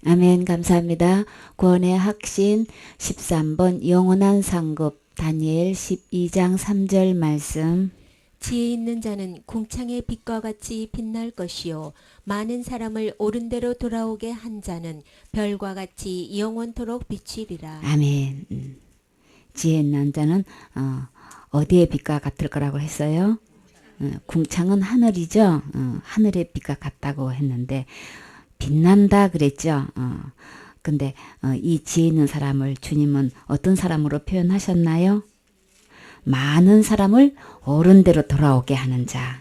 아멘. 감사합니다. 구원의 확신 13번 영원한 상급 다니엘 12장 3절 말씀. 지혜 있는 자는 궁창의 빛과 같이 빛날 것이요 많은 사람을 옳은 대로 돌아오게 한 자는 별과 같이 영원토록 비치리라. 아멘. 지혜 있는 자는 어디에 빛과 같을 거라고 했어요? 궁창은 하늘이죠. 하늘의 빛과 같다고 했는데 빛난다 그랬죠. 근데 이 지혜 있는 사람을 주님은 어떤 사람으로 표현하셨나요? 많은 사람을 옳은 대로 돌아오게 하는 자.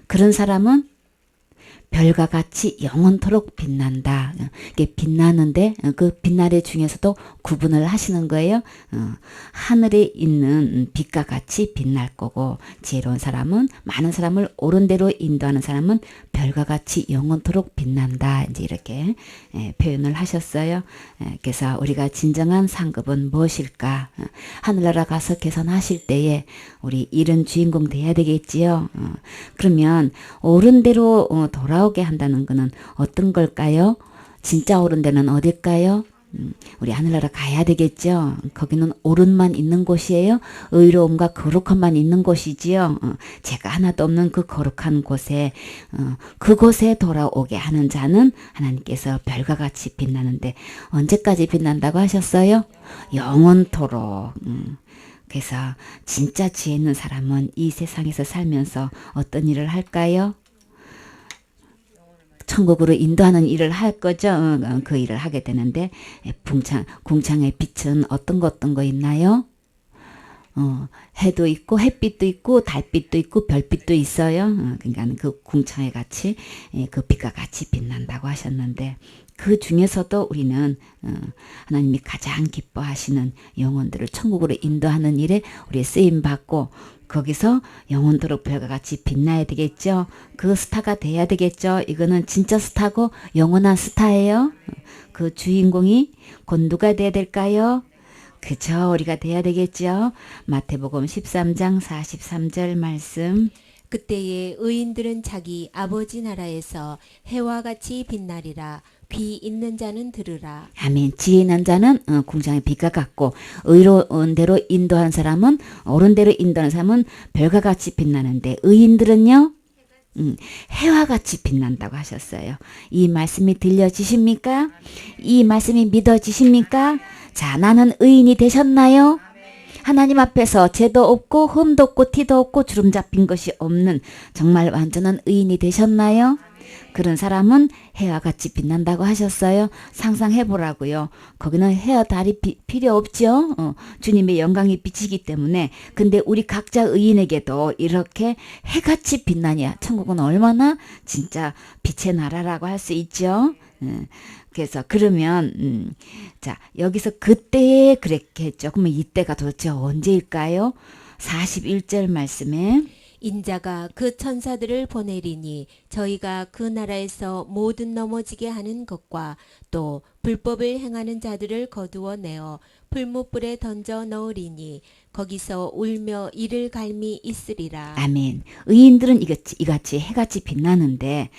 그런 사람은 별과 같이 영원토록 빛난다. 이게 빛나는데 그 빛나래 중에서도 구분을 하시는 거예요. 하늘에 있는 빛과 같이 빛날 거고 지혜로운 사람은 많은 사람을 옳은 대로 인도하는 사람은 별과 같이 영원토록 빛난다. 이제 이렇게 표현을 하셨어요. 그래서 우리가 진정한 상급은 무엇일까? 하늘나라 가서 계산하실 때에 우리 이런 주인공 돼야 되겠지요. 그러면 옳은 대로 돌아오게 한다는 것은 어떤 걸까요? 진짜 옳은 데는 어딜까요? 우리 하늘나라 가야 되겠죠. 거기는 옳은만 있는 곳이에요. 의로움과 거룩함만 있는 곳이지요. 죄가 하나도 없는 그 거룩한 곳에 그곳에 돌아오게 하는 자는 하나님께서 별과 같이 빛나는데 언제까지 빛난다고 하셨어요? 영원토록. 그래서 진짜 지혜 있는 사람은 이 세상에서 살면서 어떤 일을 할까요? 천국으로 인도하는 일을 할 거죠. 그 일을 하게 되는데 궁창의 빛은 어떤 거 있나요? 해도 있고 햇빛도 있고 달빛도 있고 별빛도 있어요. 그러니까 그 궁창에 같이 그 빛과 같이 빛난다고 하셨는데 그 중에서도 우리는 하나님이 가장 기뻐하시는 영혼들을 천국으로 인도하는 일에 우리 쓰임 받고 거기서 영원토록 별과 같이 빛나야 되겠죠. 그 스타가 돼야 되겠죠. 이거는 진짜 스타고 영원한 스타예요. 그 주인공이 곧 누가 돼야 될까요? 그죠. 우리가 돼야 되겠죠. 마태복음 13장 43절 말씀. 그때에 의인들은 자기 아버지 나라에서 해와 같이 빛나리라. 귀 있는 자는 들으라. 아멘. 지혜 있는 자는 궁창의 빛과 같고 의로운 대로 인도하는 사람은 옳은 대로 인도하는 사람은 별과 같이 빛나는데 의인들은요? 해와 같이 빛난다고 하셨어요. 이 말씀이 들려지십니까? 이 말씀이 믿어지십니까? 자, 나는 의인이 되셨나요? 하나님 앞에서 죄도 없고 흠도 없고 티도 없고 주름 잡힌 것이 없는 정말 완전한 의인이 되셨나요? 그런 사람은 해와 같이 빛난다고 하셨어요. 상상해 보라고요. 거기는 해와 달이 필요 없죠. 주님의 영광이 비치기 때문에. 근데 우리 각자 의인에게도 이렇게 해같이 빛나냐. 천국은 얼마나 진짜 빛의 나라라고 할 수 있죠. 그래서 그러면 자 여기서 그때에 그랬게 했죠. 그러면 이때가 도대체 언제일까요? 41절 말씀에 인자가 그 천사들을 보내리니 저희가 그 나라에서 모든 넘어지게 하는 것과 또 불법을 행하는 자들을 거두어 내어 풀무불에 던져 넣으리니 거기서 울며 이를 갈미 있으리라. 아멘. 의인들은 이같이 해같이 빛나는데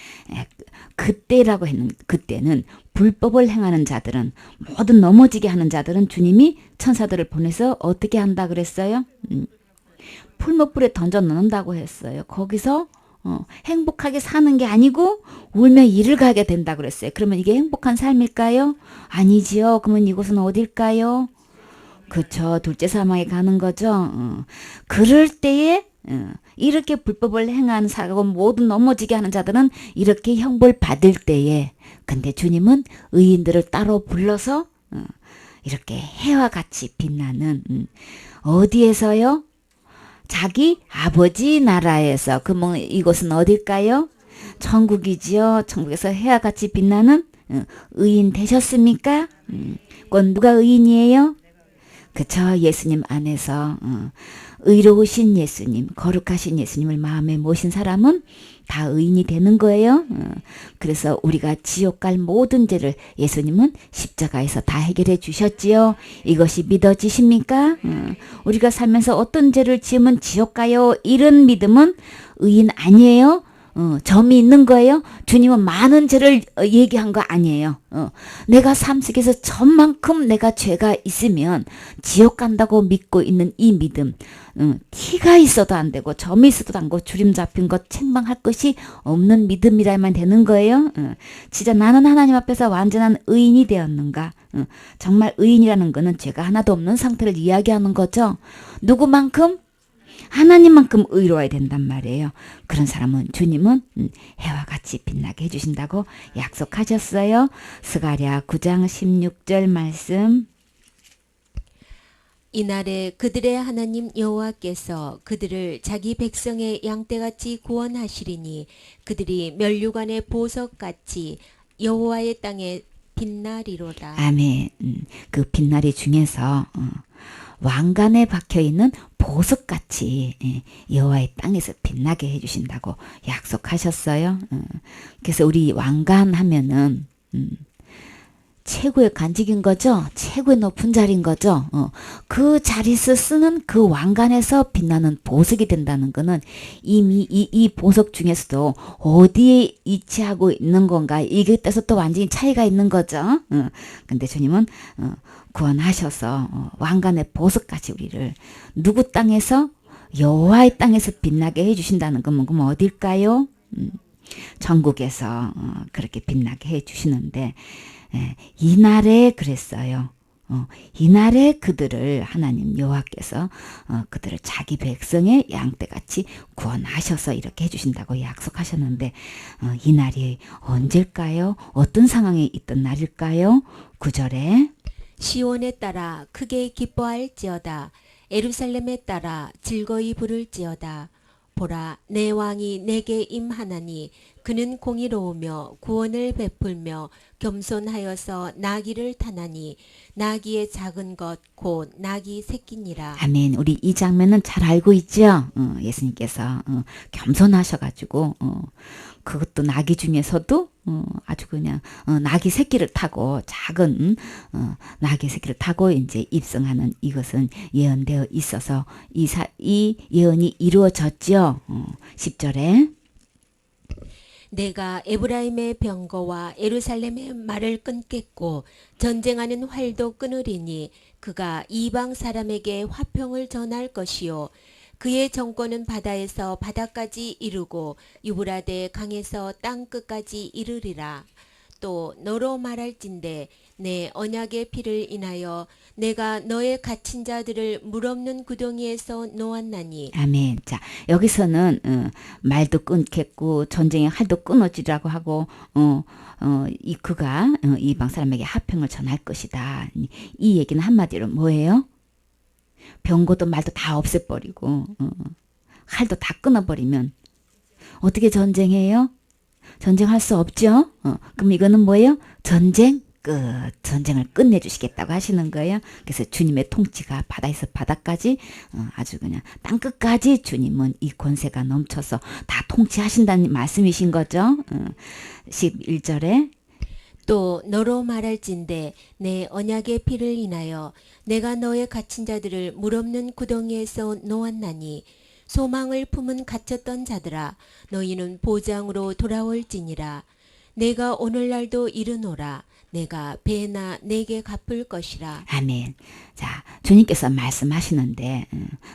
그때라고 했는 그때는 불법을 행하는 자들은 모든 넘어지게 하는 자들은 주님이 천사들을 보내서 어떻게 한다 그랬어요? 풀무불에 던져 넣는다고 했어요. 거기서 행복하게 사는 게 아니고 울며 이를 가게 된다고 그랬어요. 그러면 이게 행복한 삶일까요? 아니지요. 그러면 이곳은 어딜까요? 그쵸. 둘째 사망에 가는 거죠. 그럴 때에 이렇게 불법을 행하는 사고 모든 넘어지게 하는 자들은 이렇게 형벌 받을 때에 근데 주님은 의인들을 따로 불러서 이렇게 해와 같이 빛나는 어디에서요? 자기 아버지 나라에서. 그러면 이곳은 어딜까요? 천국이지요. 천국에서 해와 같이 빛나는 의인 되셨습니까? 곧 누가 의인이에요? 그쵸. 예수님 안에서 의로우신 예수님, 거룩하신 예수님을 마음에 모신 사람은 다 의인이 되는 거예요. 그래서 우리가 지옥 갈 모든 죄를 예수님은 십자가에서 다 해결해 주셨지요. 이것이 믿어지십니까? 우리가 살면서 어떤 죄를 지으면 지옥 가요. 이런 믿음은 의인 아니에요. 점이 있는 거예요? 주님은 많은 죄를 얘기한 거 아니에요. 내가 삶 속에서 점만큼 내가 죄가 있으면 지옥 간다고 믿고 있는 이 믿음, 티가 있어도 안 되고 점이 있어도 안 되고 주름 잡힌 것 책망할 것이 없는 믿음이라면 되는 거예요. 진짜 나는 하나님 앞에서 완전한 의인이 되었는가? 정말 의인이라는 거는 죄가 하나도 없는 상태를 이야기하는 거죠. 누구만큼? 하나님만큼 의로워야 된단 말이에요. 그런 사람은 주님은 해와 같이 빛나게 해주신다고 약속하셨어요. 스가랴 9장 16절 말씀. 이날에 그들의 하나님 여호와께서 그들을 자기 백성의 양떼같이 구원하시리니 그들이 면류관의 보석같이 여호와의 땅에 빛나리로다. 아멘. 그 빛나리 중에서 왕관에 박혀있는 보석같이 여호와의 땅에서 빛나게 해주신다고 약속하셨어요. 그래서 우리 왕관 하면은 최고의 간직인 거죠. 최고의 높은 자리인 거죠. 그 자리에서 쓰는 그 왕관에서 빛나는 보석이 된다는 거는 이미 이 보석 중에서도 어디에 위치하고 있는 건가 이게 따라서 또 완전히 차이가 있는 거죠. 근데 주님은 구원하셔서 왕관의 보석같이 우리를 누구 땅에서? 여호와의 땅에서 빛나게 해주신다는 건 그럼 어딜까요? 전국에서 그렇게 빛나게 해주시는데 이날에 그랬어요. 이날에 그들을 하나님 여호와께서 그들을 자기 백성의 양떼같이 구원하셔서 이렇게 해주신다고 약속하셨는데 이날이 언제일까요? 어떤 상황에 있던 날일까요? 9절에 시온에 따라 크게 기뻐할지어다. 예루살렘에 따라 즐거이 부를지어다. 보라, 내 왕이 내게 임하나니 그는 공의로우며 구원을 베풀며 겸손하여서 나귀를 타나니 나귀의 작은 것 곧 나귀 새끼니라. 아멘. 우리 이 장면은 잘 알고 있죠? 예수님께서 겸손하셔가지고 그것도 나귀 중에서도 아주 그냥 나귀 새끼를 타고 작은 나귀 새끼를 타고 이제 입성하는 이것은 예언되어 있어서 이 예언이 이루어졌죠. 10절에 내가 에브라임의 병거와 예루살렘의 말을 끊겠고 전쟁하는 활도 끊으리니 그가 이방 사람에게 화평을 전할 것이요 그의 정권은 바다에서 바다까지 이르고 유브라데 강에서 땅 끝까지 이르리라. 또 너로 말할진대 내 언약의 피를 인하여 내가 너의 갇힌 자들을 물없는 구덩이에서 놓았나니. 아멘. 자, 여기서는 말도 끊겠고 전쟁의 활도 끊어지라고 하고 그가 이방 사람에게 화평을 전할 것이다. 이 얘기는 한마디로 뭐예요? 병고도 말도 다 없애버리고 활도 다 끊어버리면 어떻게 전쟁해요? 전쟁할 수 없죠. 그럼 이거는 뭐예요? 전쟁 끝. 전쟁을 끝내주시겠다고 하시는 거예요. 그래서 주님의 통치가 바다에서 바다까지 아주 그냥 땅끝까지 주님은 이 권세가 넘쳐서 다 통치하신다는 말씀이신 거죠. 11절에 또 너로 말할진대 내 언약의 피를 인하여 내가 너의 갇힌 자들을 물없는 구덩이에서 놓았나니 소망을 품은 갇혔던 자들아 너희는 보장으로 돌아올지니라. 내가 오늘날도 이르노라. 내가 배나 내게 갚을 것이라. 아멘. 자, 주님께서 말씀하시는데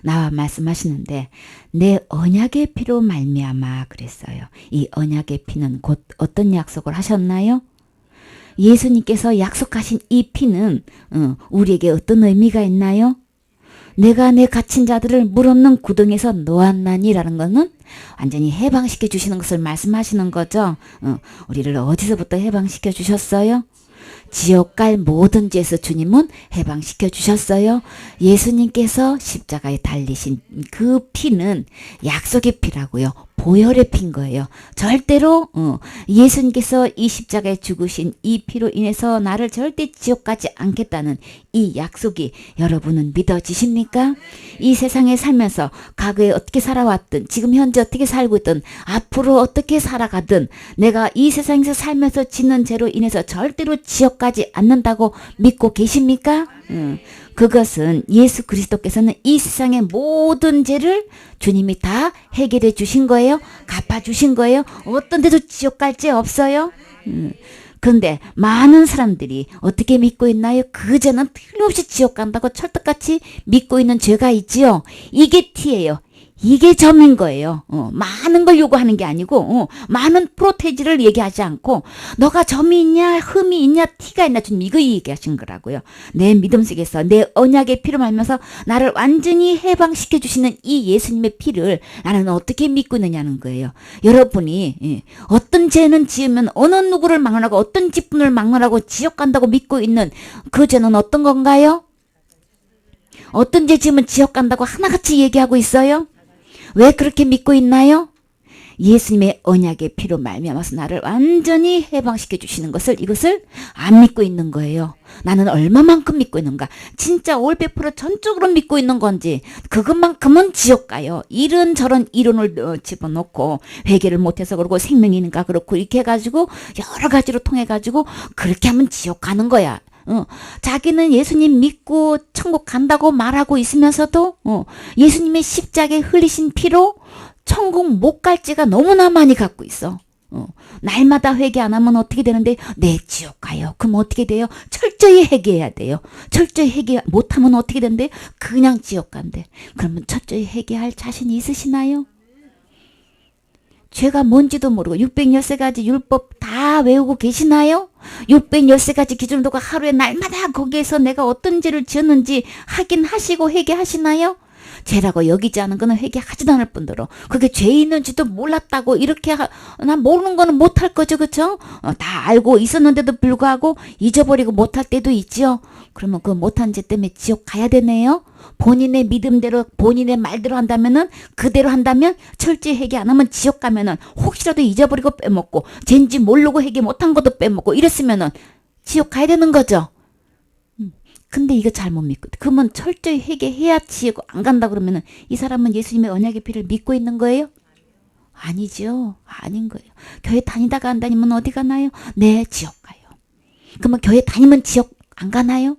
나와 말씀하시는데 내 언약의 피로 말미암아 그랬어요. 이 언약의 피는 곧 어떤 약속을 하셨나요? 예수님께서 약속하신 이 피는 우리에게 어떤 의미가 있나요? 내가 내 갇힌 자들을 물 없는 구덩이에서 놓았나니라는 것은 완전히 해방시켜 주시는 것을 말씀하시는 거죠. 우리를 어디서부터 해방시켜 주셨어요? 지옥 갈 모든 죄에서 주님은 해방시켜 주셨어요. 예수님께서 십자가에 달리신 그 피는 약속의 피라고요. 보혈의 피인 거예요. 절대로 예수님께서 이 십자가에 죽으신 이 피로 인해서 나를 절대 지옥 가지 않겠다는 이 약속이 여러분은 믿어지십니까? 이 세상에 살면서 과거에 어떻게 살아왔든 지금 현재 어떻게 살고 있든 앞으로 어떻게 살아가든 내가 이 세상에서 살면서 짓는 죄로 인해서 절대로 지옥 가지 않는다고 믿고 계십니까? 그것은 예수 그리스도께서는 이 세상의 모든 죄를 주님이 다 해결해 주신 거예요. 거예요? 갚아주신 거예요? 어떤 데도 지옥 갈 죄 없어요? 그런데 많은 사람들이 어떻게 믿고 있나요? 그 죄는 틀림없이 지옥 간다고 철떡같이 믿고 있는 죄가 있지요. 이게 티예요. 이게 점인 거예요. 많은 걸 요구하는 게 아니고 많은 프로테지를 얘기하지 않고 너가 점이 있냐 흠이 있냐 티가 있냐 좀 이거 얘기하신 거라고요. 내 믿음 속에서 내 언약의 피로 말면서 나를 완전히 해방시켜 주시는 이 예수님의 피를 나는 어떻게 믿고 있느냐는 거예요. 여러분이 어떤 죄는 지으면 어느 누구를 막론하고 어떤 직분을 막론하고 지옥 간다고 믿고 있는 그 죄는 어떤 건가요? 어떤 죄 지으면 지옥 간다고 하나같이 얘기하고 있어요? 왜 그렇게 믿고 있나요? 예수님의 언약의 피로 말미암아서 나를 완전히 해방시켜 주시는 이것을 안 믿고 있는 거예요. 나는 얼마만큼 믿고 있는가? 진짜 올 100% 전적으로 믿고 있는 건지 그것만큼은 지옥 가요. 이런저런 이론을 집어넣고 회개를 못해서 그러고 생명이니까 그렇고 이렇게 해가지고 여러 가지로 통해가지고 그렇게 하면 지옥 가는 거야. 자기는 예수님 믿고 천국 간다고 말하고 있으면서도 예수님의 십자가에 흘리신 피로 천국 못 갈지가 너무나 많이 갖고 있어. 날마다 회개 안 하면 어떻게 되는데? 네, 지옥 가요. 그럼 어떻게 돼요? 철저히 회개해야 돼요. 철저히 회개 못하면 어떻게 된대? 그냥 지옥 간대. 그러면 철저히 회개할 자신이 있으시나요? 죄가 뭔지도 모르고 613가지 율법 다 외우고 계시나요? 613가지 기준을 두고 하루에 날마다 거기에서 내가 어떤 죄를 지었는지 확인하시고 회개하시나요? 죄라고 여기지 않은 거는 회개하지도 않을 뿐더러 그게 죄 있는지도 몰랐다고 이렇게 난 모르는 거는 못할 거죠. 그쵸? 다 알고 있었는데도 불구하고 잊어버리고 못할 때도 있지요. 그러면 그 못한 죄 때문에 지옥 가야 되네요. 본인의 믿음대로 본인의 말대로 한다면은 그대로 한다면 철저히 회개 안 하면 지옥 가면은 혹시라도 잊어버리고 빼먹고 죄인지 모르고 회개 못한 것도 빼먹고 이랬으면은 지옥 가야 되는 거죠. 근데 이거 잘못 믿고 그러면 철저히 회개해야 지옥 안 간다 그러면은 이 사람은 예수님의 언약의 피를 믿고 있는 거예요? 아니죠. 아닌 거예요. 교회 다니다가 안 다니면 어디 가나요? 네, 지옥 가요. 그러면 교회 다니면 지옥 안 가나요?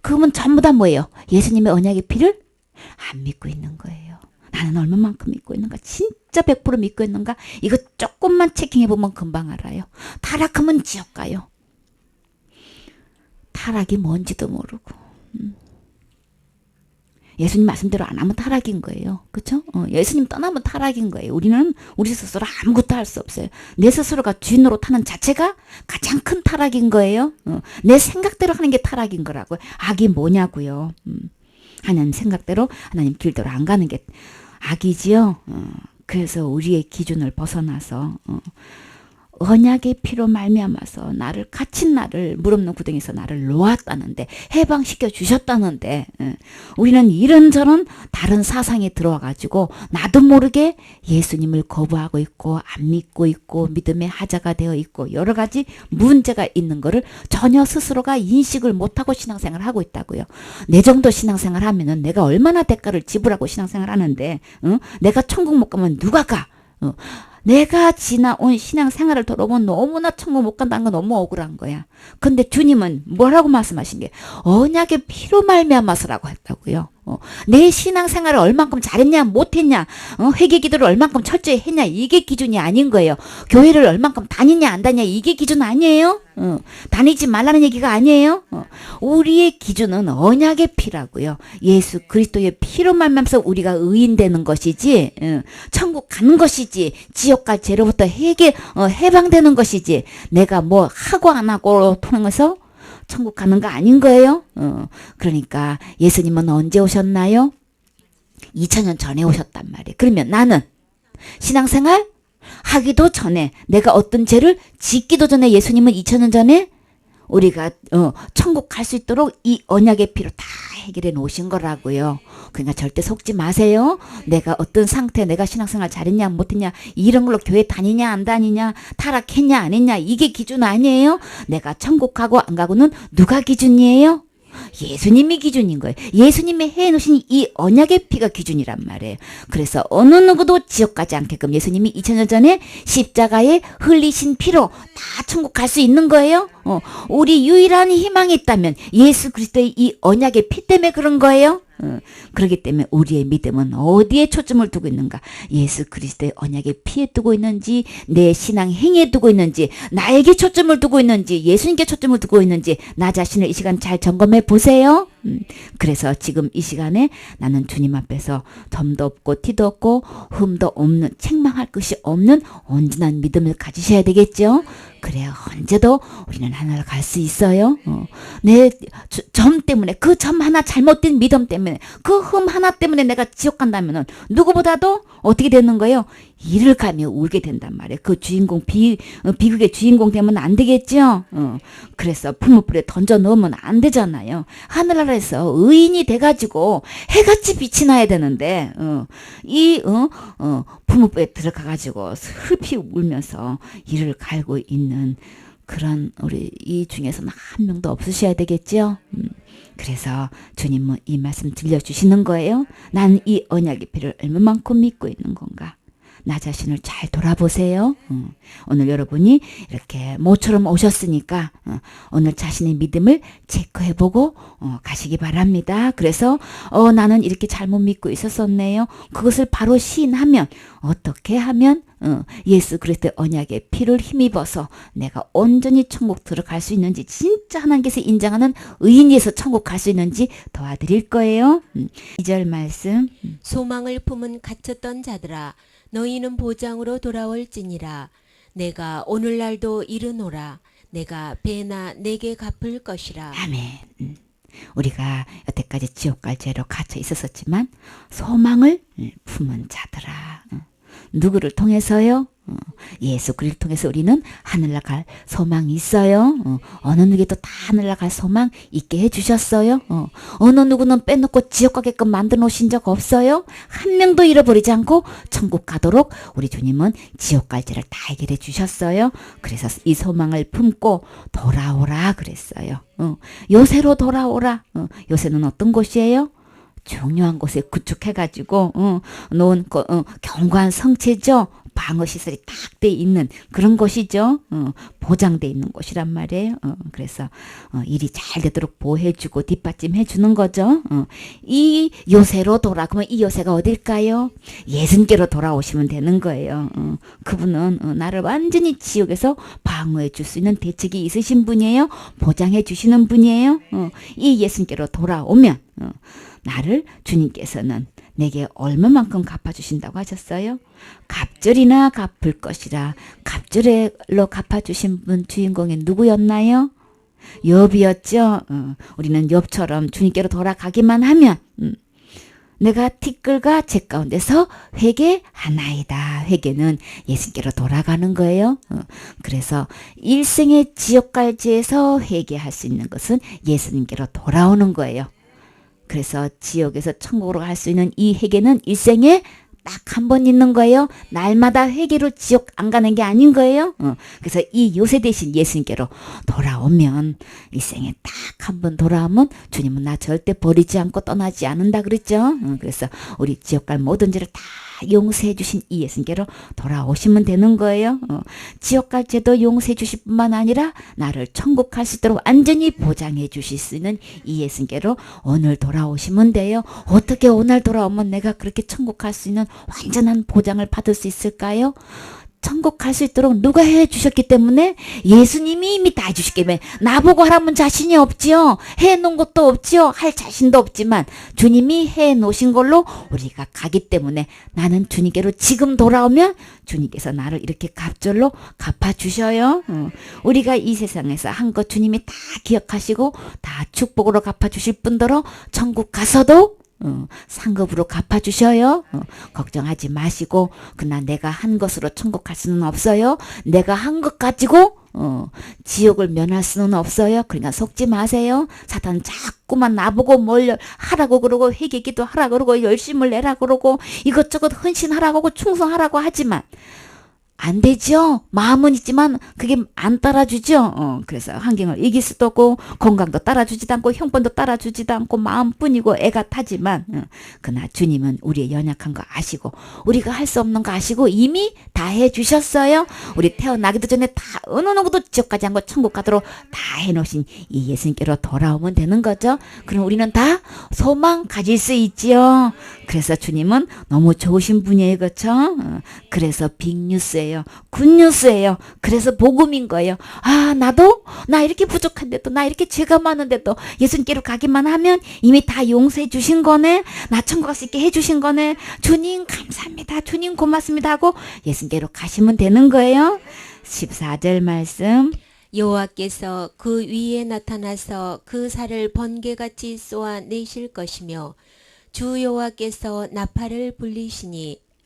그러면 전부 다 뭐예요? 예수님의 언약의 피를 안 믿고 있는 거예요. 나는 얼마만큼 믿고 있는가? 진짜 100% 믿고 있는가? 이거 조금만 체킹해보면 금방 알아요. 타락하면 지옥 가요. 타락이 뭔지도 모르고 예수님 말씀대로 안 하면 타락인 거예요. 그렇죠? 예수님 떠나면 타락인 거예요. 우리는 우리 스스로 아무것도 할 수 없어요. 내 스스로가 주인으로 타는 자체가 가장 큰 타락인 거예요. 내 생각대로 하는 게 타락인 거라고요. 악이 뭐냐고요. 하나님 생각대로 하나님 길대로 안 가는 게 악이지요. 그래서 우리의 기준을 벗어나서 언약의 피로 말미암아서 나를 갇힌 나를 물 없는 구덩이에서 나를 놓았다는데 해방시켜 주셨다는데 우리는 이런저런 다른 사상에 들어와 가지고 나도 모르게 예수님을 거부하고 있고 안 믿고 있고 믿음의 하자가 되어 있고 여러 가지 문제가 있는 거를 전혀 스스로가 인식을 못하고 신앙생활을 하고 있다고요. 내 정도 신앙생활 하면은 내가 얼마나 대가를 지불하고 신앙생활 하는데 내가 천국 못 가면 누가 가? 내가 지나온 신앙생활을 돌아보면 너무나 천국 못 간다는 건 너무 억울한 거야. 근데 주님은 뭐라고 말씀하신 게 언약의 피로 말미암아서라고 했다고요. 내 신앙생활을 얼만큼 잘했냐 못했냐 회개기도를 얼만큼 철저히 했냐 이게 기준이 아닌 거예요. 교회를 얼만큼 다니냐 안 다니냐 이게 기준 아니에요. 다니지 말라는 얘기가 아니에요. 우리의 기준은 언약의 피라고요. 예수 그리스도의 피로 말미암아서 우리가 의인되는 것이지 천국 가는 것이지 지옥 갈 죄로부터 해방되는 것이지 내가 뭐 하고 안 하고 통해서 천국 가는 거 아닌 거예요. 그러니까 예수님은 언제 오셨나요? 2000년 전에 오셨단 말이에요. 그러면 나는 신앙생활 하기도 전에 내가 어떤 죄를 짓기도 전에 예수님은 2000년 전에 우리가 천국 갈 수 있도록 이 언약의 피로 다 해결해 놓으신 거라고요. 그러니까 절대 속지 마세요. 내가 어떤 상태 내가 신앙생활 잘했냐 못했냐 이런 걸로 교회 다니냐 안 다니냐 타락했냐 안 했냐 이게 기준 아니에요. 내가 천국 가고 안 가고는 누가 기준이에요? 예수님이 기준인 거예요. 예수님이 해놓으신 이 언약의 피가 기준이란 말이에요. 그래서 어느 누구도 지옥 가지 않게끔 예수님이 2000년 전에 십자가에 흘리신 피로 다 천국 갈 수 있는 거예요. 우리 유일한 희망이 있다면 예수 그리스도의 이 언약의 피 때문에 그런 거예요. 그렇기 때문에 우리의 믿음은 어디에 초점을 두고 있는가? 예수 그리스도의 언약의 피에 두고 있는지, 내 신앙 행위에 두고 있는지, 나에게 초점을 두고 있는지, 예수님께 초점을 두고 있는지 나 자신을 이 시간 잘 점검해 보세요. 그래서 지금 이 시간에 나는 주님 앞에서 점도 없고 티도 없고 흠도 없는, 책망할 것이 없는 온전한 믿음을 가지셔야 되겠죠. 그래야 언제도 우리는 하나로 갈 수 있어요. 내 점 때문에, 그 점 하나 잘못된 믿음 때문에, 그 흠 하나 때문에 내가 지옥 간다면은 누구보다도 어떻게 되는 거예요? 이를 가며 울게 된단 말이에요. 그 주인공, 비극의 주인공 되면 안 되겠죠? 그래서 풀무불에 던져 넣으면 안 되잖아요. 하늘나라에서 의인이 돼가지고 해같이 빛이 나야 되는데, 풀무불에 들어가가지고 슬피 울면서 이를 갈고 있는 그런 우리 이 중에서는 한 명도 없으셔야 되겠죠? 그래서 주님은 이 말씀 들려주시는 거예요. 난 이 언약의 피를 얼마만큼 믿고 있는 건가? 나 자신을 잘 돌아보세요. 오늘 여러분이 이렇게 모처럼 오셨으니까 오늘 자신의 믿음을 체크해보고 가시기 바랍니다. 그래서 나는 이렇게 잘못 믿고 있었었네요. 그것을 바로 시인하면, 어떻게 하면 예수 그리스도의 언약의 피를 힘입어서 내가 온전히 천국 들어갈 수 있는지, 진짜 하나님께서 인정하는 의인에서 천국 갈 수 있는지 도와드릴 거예요. 2절 말씀. 소망을 품은 갇혔던 자들아 너희는 보장으로 돌아올지니라. 내가 오늘날도 이르노라. 내가 배나 내게 갚을 것이라. 아멘. 우리가 여태까지 지옥 갈 죄로 갇혀 있었지만 소망을 품은 자들아. 누구를 통해서요? 예수 그리스도를 통해서 우리는 하늘날 갈 소망이 있어요. 어느 누구도 다 하늘날 갈 소망 있게 해주셨어요. 어느 누구는 빼놓고 지옥 가게끔 만들어 놓으신 적 없어요. 한 명도 잃어버리지 않고 천국 가도록 우리 주님은 지옥 갈 죄를 다 해결해 주셨어요. 그래서 이 소망을 품고 돌아오라 그랬어요. 요새로 돌아오라. 요새는 어떤 곳이에요? 중요한 곳에 구축해가지고 놓은 견고한 성체죠. 방어시설이 딱 돼 있는 그런 곳이죠. 보장돼 있는 곳이란 말이에요. 그래서 일이 잘 되도록 보호해주고 뒷받침해주는 거죠. 이 요새로 그러면 이 요새가 어딜까요? 예수님께로 돌아오시면 되는 거예요. 그분은 나를 완전히 지옥에서 방어해 줄 수 있는 대책이 있으신 분이에요. 보장해 주시는 분이에요. 이 예수님께로 돌아오면 나를 주님께서는 내게 얼마만큼 갚아주신다고 하셨어요? 갑절이나 갚을 것이라. 갑절로 갚아주신 분 주인공이 누구였나요? 욥이었죠. 우리는 욥처럼 주님께로 돌아가기만 하면 내가 티끌과 재 가운데서 회개하나이다. 회개는 예수님께로 돌아가는 거예요. 그래서 일생의 지옥 갈 죄에서 회개할 수 있는 것은 예수님께로 돌아오는 거예요. 그래서 지옥에서 천국으로 갈 수 있는 이 회개는 일생에 딱 한 번 있는 거예요. 날마다 회개로 지옥 안 가는 게 아닌 거예요. 그래서 이 요새 대신 예수님께로 돌아오면, 일생에 딱 한 번 돌아오면 주님은 나 절대 버리지 않고 떠나지 않는다 그랬죠. 그래서 우리 지옥 갈 모든 죄를 다 용서해 주신 이 예수님께로 돌아오시면 되는 거예요. 지옥 갈 죄도 용서해 주실 뿐만 아니라 나를 천국 갈 수 있도록 완전히 보장해 주실 수 있는 이 예수님께로 오늘 돌아오시면 돼요. 어떻게 오늘 돌아오면 내가 그렇게 천국 갈 수 있는 완전한 보장을 받을 수 있을까요? 천국 갈 수 있도록 누가 해주셨기 때문에, 예수님이 이미 다 해주셨기 때문에 나보고 하라면 자신이 없지요. 해놓은 것도 없지요. 할 자신도 없지만 주님이 해놓으신 걸로 우리가 가기 때문에 나는 주님께로 지금 돌아오면 주님께서 나를 이렇게 갑절로 갚아주셔요. 우리가 이 세상에서 한 것 주님이 다 기억하시고 다 축복으로 갚아주실 뿐더러 천국 가서도 상급으로 갚아주셔요. 걱정하지 마시고, 그러나 내가 한 것으로 천국 갈 수는 없어요. 내가 한 것 가지고 지옥을 면할 수는 없어요. 그러니까 속지 마세요. 사탄은 자꾸만 나보고 뭘 하라고 그러고, 회개기도 하라고 그러고, 열심을 내라고 그러고, 이것저것 헌신하라고 하고 충성하라고 하지만 안 되죠. 마음은 있지만 그게 안 따라주죠. 그래서 환경을 이길 수도 없고 건강도 따라주지도 않고 형편도 따라주지도 않고 마음뿐이고 애가 타지만 그러나 주님은 우리의 연약한 거 아시고 우리가 할 수 없는 거 아시고 이미 다 해주셨어요. 우리 태어나기도 전에 다 어느 누구도 지옥 가지 않고 천국 가도록 다 해놓으신 이 예수님께로 돌아오면 되는 거죠. 그럼 우리는 다 소망 가질 수 있지요. 그래서 주님은 너무 좋으신 분이에요. 그렇죠? 그래서 빅뉴스예요. 굿뉴스예요. 그래서 복음인 거예요. 아, 나 이렇게 부족한데도 나 이렇게 죄가 많은데도 예수님께로 가기만 하면 이미 다 용서해 주신 거네. 나 천국 갈 수 있게 해 주신 거네. 주님 감사합니다. 주님 고맙습니다 하고 예수님께로 가시면 되는 거예요. 14절 말씀. 여호와께서 그 위에 나타나서 그 살을 번개같이 쏘아 내실 것이며 주 여호와께서 나팔을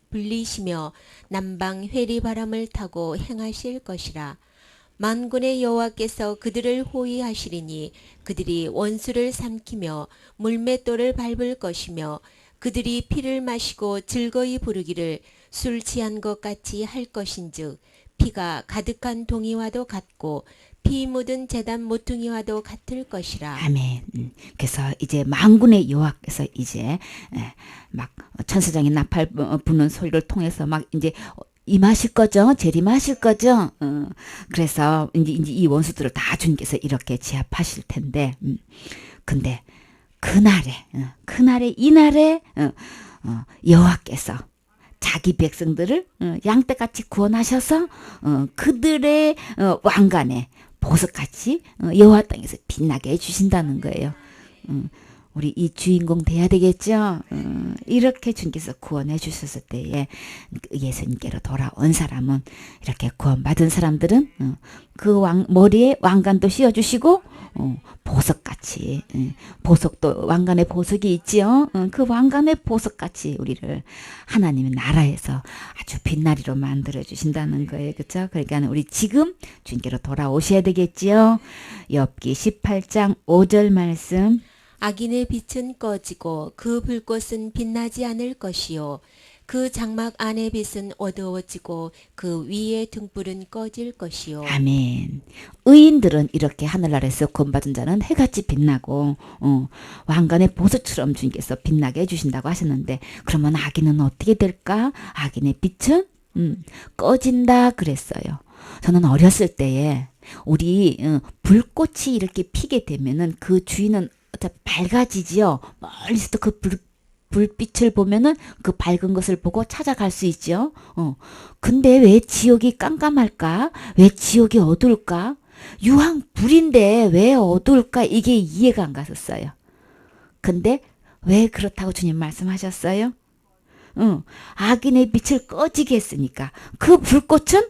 불리시며 남방 회리바람을 타고 행하실 것이라. 만군의 여호와께서 그들을 호위하시리니 그들이 원수를 삼키며 물맷돌을 밟을 것이며 그들이 피를 마시고 즐거이 부르기를 술 취한 것 같이 할 것인즉 피가 가득한 동이와도 같고 피 묻은 제단 모퉁이와도 같을 것이라. 아멘. 그래서 이제 만군의 여호와께서 이제 막 천사장이 나팔 부는 소리를 통해서 막 이제 임하실 거죠. 재림하실 거죠. 그래서 이제 이 원수들을 다 주님께서 이렇게 제압하실 텐데, 근데 그날에 이날에 여호와께서 자기 백성들을 양떼같이 구원하셔서 그들의 왕관에 보석같이 여호와 땅에서 빛나게 해주신다는 거예요. 우리 이 주인공 돼야 되겠죠. 이렇게 주님께서 구원해 주셨을 때에 예수님께로 돌아온 사람은 이렇게 구원받은 사람들은 그 머리에 왕관도 씌워주시고 보석같이 보석도 왕관에 보석이 있지요. 그 왕관의 보석같이 우리를 하나님의 나라에서 아주 빛나리로 만들어 주신다는 거예요. 그렇죠? 그러니까 우리 지금 주님께로 돌아오셔야 되겠지요. 욥기 18장 5절 말씀. 악인의 빛은 꺼지고 그 불꽃은 빛나지 않을 것이요 그 장막 안의 빛은 어두워지고 그 위의 등불은 꺼질 것이요. 아멘. 의인들은 이렇게 하늘나라에서 구원받은 자는 해같이 빛나고 왕관의 보석처럼 주님께서 빛나게 해주신다고 하셨는데 그러면 악인은 어떻게 될까? 악인의 빛은 꺼진다 그랬어요. 저는 어렸을 때에 우리 불꽃이 이렇게 피게 되면은 그 주인은 밝아지지요. 멀리서도 그 불빛을 보면은 그 밝은 것을 보고 찾아갈 수 있죠. 근데 왜 지옥이 깜깜할까? 왜 지옥이 어두울까? 유황 불인데 왜 어두울까? 이게 이해가 안 갔었어요. 근데 왜 그렇다고 주님 말씀하셨어요? 악인의 빛을 꺼지게 했으니까 그 불꽃은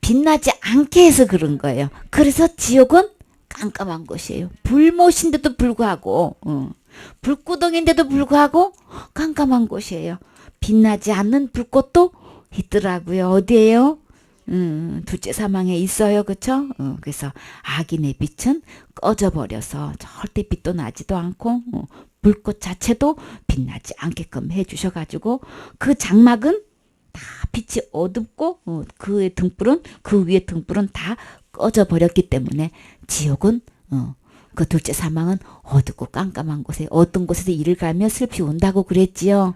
빛나지 않게 해서 그런 거예요. 그래서 지옥은 깜깜한 곳이에요. 불못인데도 불구하고 불구덩인데도 불구하고 깜깜한 곳이에요. 빛나지 않는 불꽃도 있더라고요. 어디에요? 둘째 사망에 있어요. 그쵸? 그래서 악인의 빛은 꺼져버려서 절대 빛도 나지도 않고 불꽃 자체도 빛나지 않게끔 해주셔가지고 그 장막은 다 빛이 어둡고 그 등불은 그 위에 등불은 다 꺼져버렸기 때문에 지옥은 그 둘째 사망은 어둡고 깜깜한 곳에 어떤 곳에서 일을 가며 슬피 온다고 그랬지요.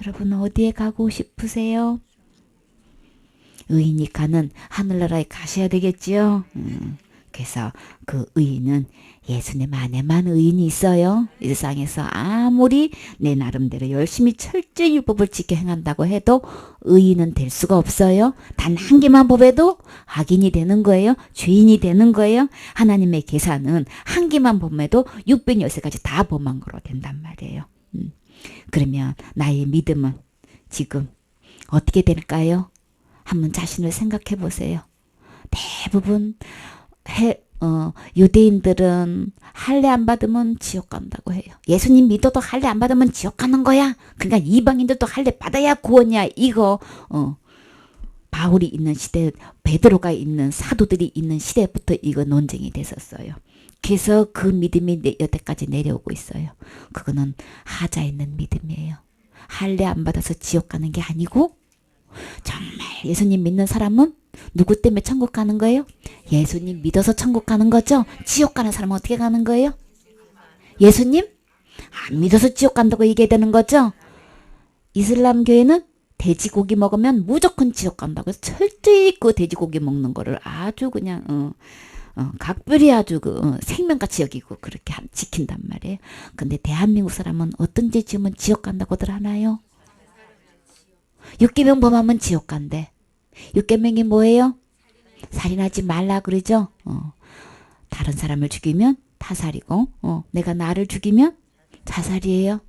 여러분 어디에 가고 싶으세요? 의인이 가는 하늘나라에 가셔야 되겠지요. 그래서 그 의인은 예수님 안에만 의인이 있어요. 이 세상에서 아무리 내 나름대로 열심히 철저히 율법을 지켜 행한다고 해도 의인은 될 수가 없어요. 단 한 개만 범해도 악인이 되는 거예요. 죄인이 되는 거예요. 하나님의 계산은 한 개만 범해도 600여세까지 다 범한 거로 된단 말이에요. 그러면 나의 믿음은 지금 어떻게 될까요? 한번 자신을 생각해 보세요. 대부분 유대인들은 할례 안 받으면 지옥 간다고 해요. 예수님 믿어도 할례 안 받으면 지옥 가는 거야. 그러니까 이방인들도 할례 받아야 구원이야. 이거 바울이 있는 시대, 베드로가 있는 사도들이 있는 시대부터 이거 논쟁이 됐었어요. 그래서 그 믿음이 여태까지 내려오고 있어요. 그거는 하자 있는 믿음이에요. 할례 안 받아서 지옥 가는 게 아니고 정말 예수님 믿는 사람은 누구 때문에 천국 가는 거예요? 예수님 믿어서 천국 가는 거죠? 지옥 가는 사람은 어떻게 가는 거예요? 예수님 안 믿어서 지옥 간다고 얘기해야 되는 거죠? 이슬람교에는 돼지고기 먹으면 무조건 지옥 간다고 해서 철저히 그 돼지고기 먹는 거를 아주 그냥 각별히 아주 생명같이 여기고 그렇게 지킨단 말이에요. 근데 대한민국 사람은 어떤 죄 지으면 지옥 간다고들 하나요? 육계명 범하면 지옥 간대. 육계명이 뭐예요? 살인하지 말라 그러죠. 다른 사람을 죽이면 타살이고 내가 나를 죽이면 자살이에요.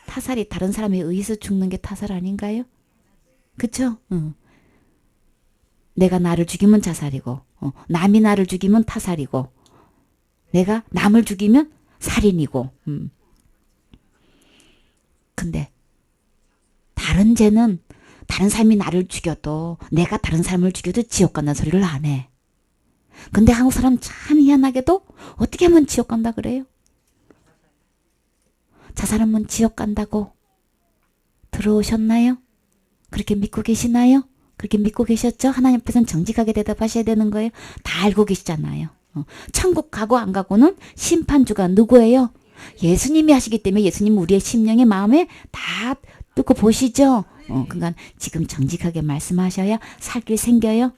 타살이 다른 사람에 의해서 죽는 게 타살 아닌가요? 그쵸? 내가 나를 죽이면 자살이고 남이 나를 죽이면 타살이고 내가 남을 죽이면 살인이고 근데 다른 죄는 다른 사람이 나를 죽여도 내가 다른 사람을 죽여도 지옥 간다는 소리를 안 해. 근데 한국 사람 참 희한하게도 어떻게 하면 지옥 간다 그래요? 자살하면 지옥 간다고 들어오셨나요? 그렇게 믿고 계시나요? 그렇게 믿고 계셨죠? 하나님 앞에서는 정직하게 대답하셔야 되는 거예요. 다 알고 계시잖아요. 천국 가고 안 가고는 심판주가 누구예요? 예수님이 하시기 때문에 예수님 우리의 심령의 마음에 다 뚫고 보시죠. 그러니까 지금 정직하게 말씀하셔야 살 길 생겨요.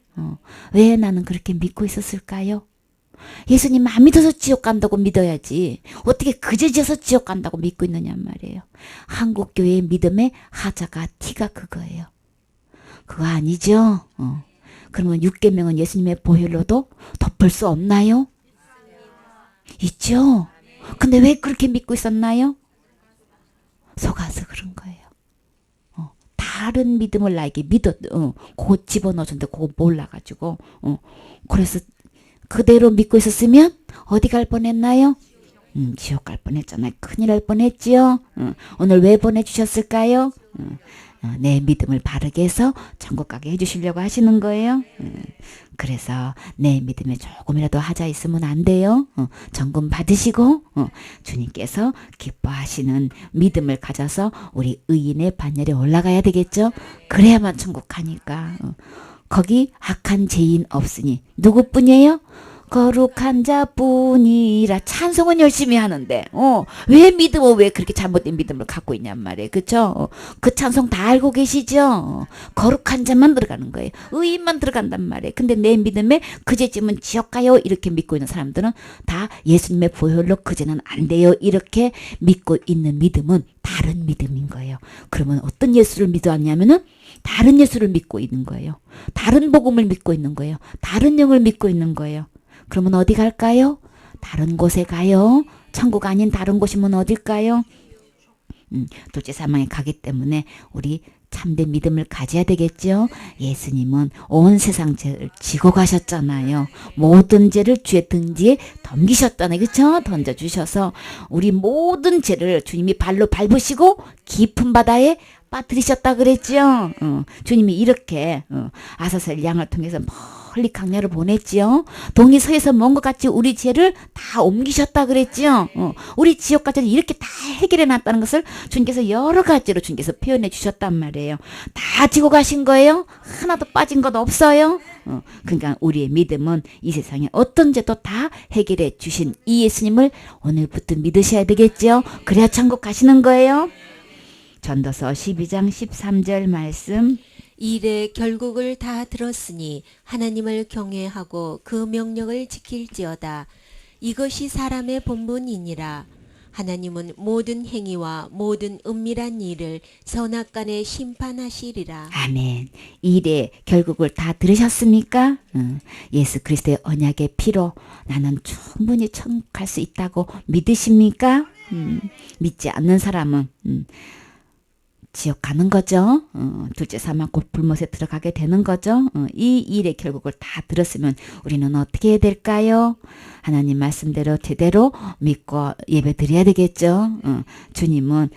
왜 나는 그렇게 믿고 있었을까요? 예수님 안 믿어서 지옥 간다고 믿어야지. 어떻게 그제 지어서 지옥 간다고 믿고 있느냐 말이에요. 한국교회의 믿음의 하자가 티가 그거예요. 그거 아니죠? 그러면 육계명은 예수님의 보혈로도 덮을 수 없나요? 있죠? 근데 왜 그렇게 믿고 있었나요? 속아서 그런 거예요. 다른 믿음을 나에게 그거 집어넣어줬는데 그거 몰라가지고 그래서 그대로 믿고 있었으면 어디 갈 뻔했나요? 지옥 갈 뻔했잖아요. 큰일 날 뻔했지요. 오늘 왜 보내주셨을까요? 내 믿음을 바르게 해서 천국 가게 해주시려고 하시는 거예요. 그래서 내 믿음에 조금이라도 하자 있으면 안 돼요. 정금 받으시고 주님께서 기뻐하시는 믿음을 가져서 우리 의인의 반열에 올라가야 되겠죠. 그래야만 천국 가니까. 거기 악한 죄인 없으니 누구뿐이에요? 거룩한 자뿐이라. 찬송은 열심히 하는데 왜 믿음을 왜 그렇게 잘못된 믿음을 갖고 있냔 말이에요. 그쵸? 그 찬송 다 알고 계시죠? 거룩한 자만 들어가는 거예요. 의인만 들어간단 말이에요. 근데 내 믿음에 그죄 지면 지옥 가요 이렇게 믿고 있는 사람들은 다 예수님의 보혈로 그죄는 안 돼요 이렇게 믿고 있는 믿음은 다른 믿음인 거예요. 그러면 어떤 예수를 믿어왔냐면은 다른 예수를 믿고 있는 거예요. 다른 복음을 믿고 있는 거예요. 다른 영을 믿고 있는 거예요. 그러면 어디 갈까요? 다른 곳에 가요. 천국 아닌 다른 곳이면 어딜까요? 둘째 사망에 가기 때문에 우리 참된 믿음을 가져야 되겠죠. 예수님은 온 세상 죄를 지고 가셨잖아요. 모든 죄를 주의 등 뒤에 덤기셨잖아요. 그렇죠? 던져주셔서 우리 모든 죄를 주님이 발로 밟으시고 깊은 바다에 빠뜨리셨다 그랬죠. 주님이 이렇게 아사셀 양을 통해서 멀리 강야를 보냈지요. 동이 서에서 먼 것 같이 우리 죄를 다 옮기셨다 그랬지요. 우리 지옥까지는 이렇게 다 해결해 놨다는 것을 주님께서 여러 가지로 주님께서 표현해 주셨단 말이에요. 다 지고 가신 거예요. 하나도 빠진 것 없어요. 그러니까 우리의 믿음은 이 세상에 어떤 죄도 다 해결해 주신 이 예수님을 오늘부터 믿으셔야 되겠죠. 그래야 천국 가시는 거예요. 전도서 12장 13절 말씀. 일의 결국을 다 들었으니 하나님을 경외하고 그 명령을 지킬지어다. 이것이 사람의 본분이니라. 하나님은 모든 행위와 모든 은밀한 일을 선악간에 심판하시리라. 아멘. 일의 결국을 다 들으셨습니까? 예수 그리스도의 언약의 피로 나는 충분히 천국 갈 수 있다고 믿으십니까? 믿지 않는 사람은 지옥 가는 거죠. 둘째 사망 곧 불못에 들어가게 되는 거죠. 이 일의 결국을 다 들었으면 우리는 어떻게 해야 될까요? 하나님 말씀대로 제대로 믿고 예배 드려야 되겠죠. 주님은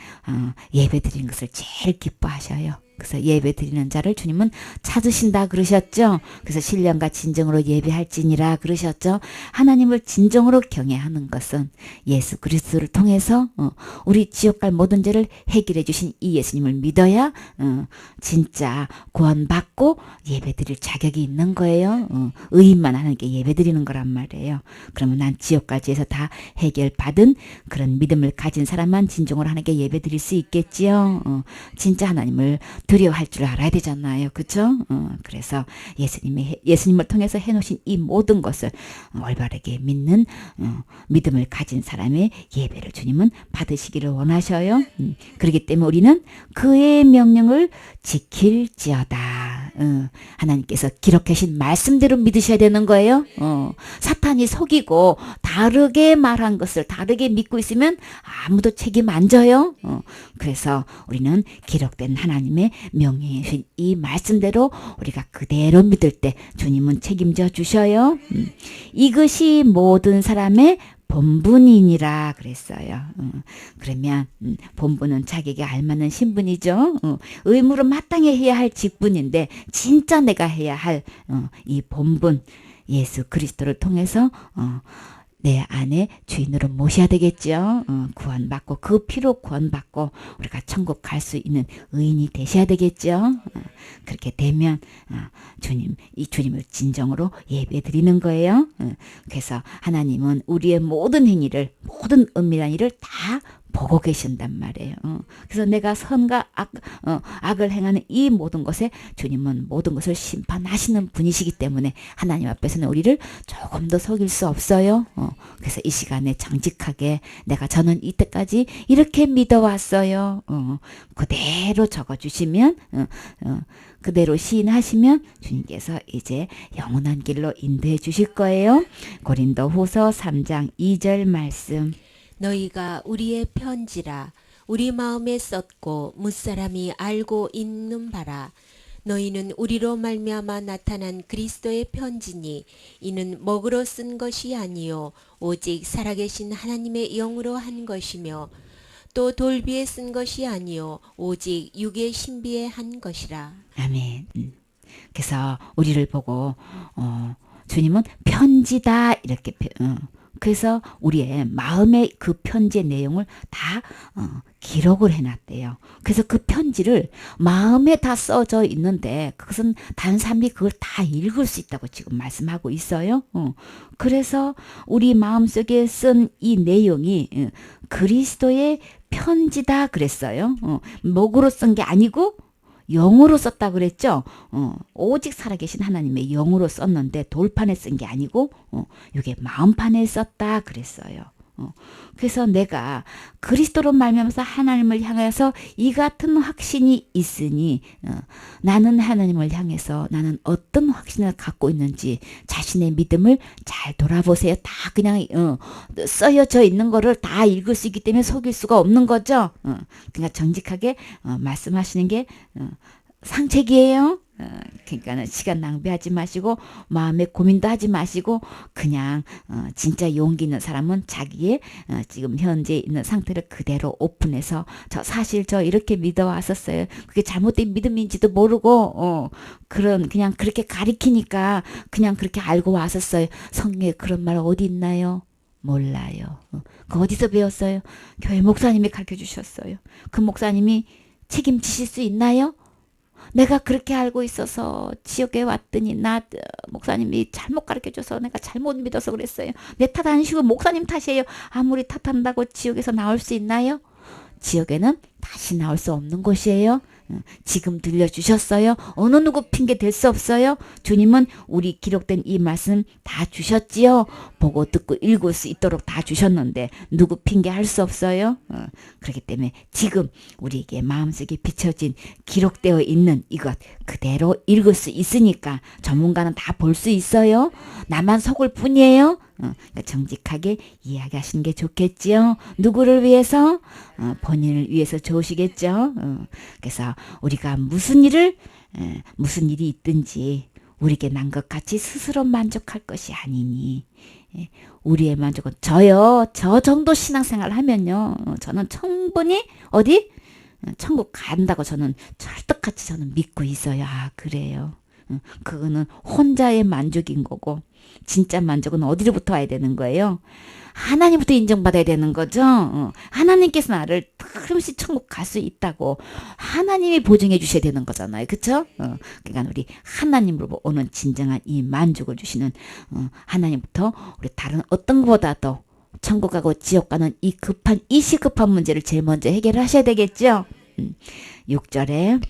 예배 드리는 것을 제일 기뻐하셔요. 그래서 예배 드리는 자를 주님은 찾으신다 그러셨죠. 그래서 신령과 진정으로 예배할지니라 그러셨죠. 하나님을 진정으로 경외하는 것은 예수 그리스도를 통해서 우리 지옥 갈 모든 죄를 해결해 주신 이 예수님을 믿어야 진짜 구원받고 예배 드릴 자격이 있는 거예요. 의인만 하나님께 예배 드리는 거란 말이에요. 그러면 난 지옥 갈 죄에서 다 해결받은 그런 믿음을 가진 사람만 진정으로 하나님께 예배 드릴 수 있겠지요. 진짜 하나님을 두려워할 줄 알아야 되잖아요. 그렇죠? 그래서 예수님을 통해서 해놓으신 이 모든 것을 올바르게 믿는 믿음을 가진 사람의 예배를 주님은 받으시기를 원하셔요. 그렇기 때문에 우리는 그의 명령을 지킬지어다. 하나님께서 기록하신 말씀대로 믿으셔야 되는 거예요. 사탄이 속이고 다르게 말한 것을 다르게 믿고 있으면 아무도 책임 안 져요. 그래서 우리는 기록된 하나님의 명령이신 이 말씀대로 우리가 그대로 믿을 때 주님은 책임져 주셔요. 이것이 모든 사람의 본분이니라 그랬어요. 그러면 본분은 자기에게 알맞는 신분이죠. 의무로 마땅히 해야 할 직분인데 진짜 내가 해야 할 이 본분 예수 그리스도를 통해서 내 안에 주인으로 모셔야 되겠죠. 구원받고 그 피로 구원받고 우리가 천국 갈 수 있는 의인이 되셔야 되겠죠. 그렇게 되면 이 주님을 진정으로 예배 드리는 거예요. 그래서 하나님은 우리의 모든 행위를 모든 은밀한 일을 다 보고 계신단 말이에요. 그래서 내가 선과 악을 행하는 이 모든 것에 주님은 모든 것을 심판하시는 분이시기 때문에 하나님 앞에서는 우리를 조금 더 속일 수 없어요. 그래서 이 시간에 정직하게 저는 이때까지 이렇게 믿어왔어요. 그대로 적어주시면 그대로 시인하시면 주님께서 이제 영원한 길로 인도해 주실 거예요. 고린도후서 3장 2절 말씀. 너희가 우리의 편지라 우리 마음에 썼고 무사람이 알고 있는 바라. 너희는 우리로 말미암아 나타난 그리스도의 편지니 이는 먹으로 쓴 것이 아니요 오직 살아계신 하나님의 영으로 한 것이며 또 돌비에 쓴 것이 아니요 오직 육의 신비에 한 것이라. 아멘. 그래서 우리를 보고 주님은 편지다 이렇게 그래서 우리의 마음의 그 편지의 내용을 다 기록을 해놨대요. 그래서 그 편지를 마음에 다 써져 있는데 그것은 다른 사람이 그걸 다 읽을 수 있다고 지금 말씀하고 있어요. 그래서 우리 마음속에 쓴 이 내용이 그리스도의 편지다 그랬어요. 목으로 쓴 게 아니고 영으로 썼다 그랬죠. 오직 살아계신 하나님의 영으로 썼는데 돌판에 쓴 게 아니고 이게 마음판에 썼다 그랬어요. 그래서 내가 그리스도로 말미암아서 하나님을 향해서 이 같은 확신이 있으니 나는 하나님을 향해서 나는 어떤 확신을 갖고 있는지 자신의 믿음을 잘 돌아보세요. 다 그냥 써여져 있는 거를 다 읽을 수 있기 때문에 속일 수가 없는 거죠. 그러니까 정직하게 말씀하시는 게 상책이에요. 그러니까 시간 낭비하지 마시고 마음에 고민도 하지 마시고 그냥 진짜 용기 있는 사람은 자기의 지금 현재 있는 상태를 그대로 오픈해서 사실 저 이렇게 믿어왔었어요. 그게 잘못된 믿음인지도 모르고 그냥 그렇게 가리키니까 그냥 그렇게 알고 왔었어요. 성경에 그런 말 어디 있나요? 몰라요. 그 어디서 배웠어요? 교회 목사님이 가르쳐 주셨어요. 그 목사님이 책임지실 수 있나요? 내가 그렇게 알고 있어서 지옥에 왔더니 목사님이 잘못 가르쳐줘서 내가 잘못 믿어서 그랬어요. 내 탓 아니시고 목사님 탓이에요. 아무리 탓한다고 지옥에서 나올 수 있나요? 지옥에는 다시 나올 수 없는 곳이에요. 지금 들려주셨어요. 어느 누구 핑계 댈 수 없어요. 주님은 우리 기록된 이 말씀 다 주셨지요. 보고 듣고 읽을 수 있도록 다 주셨는데 누구 핑계 할 수 없어요. 그렇기 때문에 지금 우리에게 마음속에 비춰진 기록되어 있는 이것 그대로 읽을 수 있으니까 전문가는 다 볼 수 있어요. 나만 속을 뿐이에요. 그러니까 정직하게 이야기하시는 게 좋겠지요. 누구를 위해서? 본인을 위해서 좋으시겠죠. 그래서 우리가 무슨 일이 있든지 우리에게 난 것 같이 스스로 만족할 것이 아니니 우리의 만족은 저 정도 신앙생활 하면요 저는 충분히 천국 간다고 저는 철떡같이 저는 믿고 있어요. 아, 그래요. 그거는 혼자의 만족인 거고 진짜 만족은 어디로부터 와야 되는 거예요? 하나님부터 인정받아야 되는 거죠. 하나님께서 나를 틀림없이 천국 갈 수 있다고 하나님이 보증해 주셔야 되는 거잖아요. 그렇죠? 그러니까 우리 하나님으로 오는 진정한 이 만족을 주시는 하나님부터 우리 다른 어떤 것보다도 천국 가고 지옥 가는 이 시급한 문제를 제일 먼저 해결하셔야 되겠죠. 6절에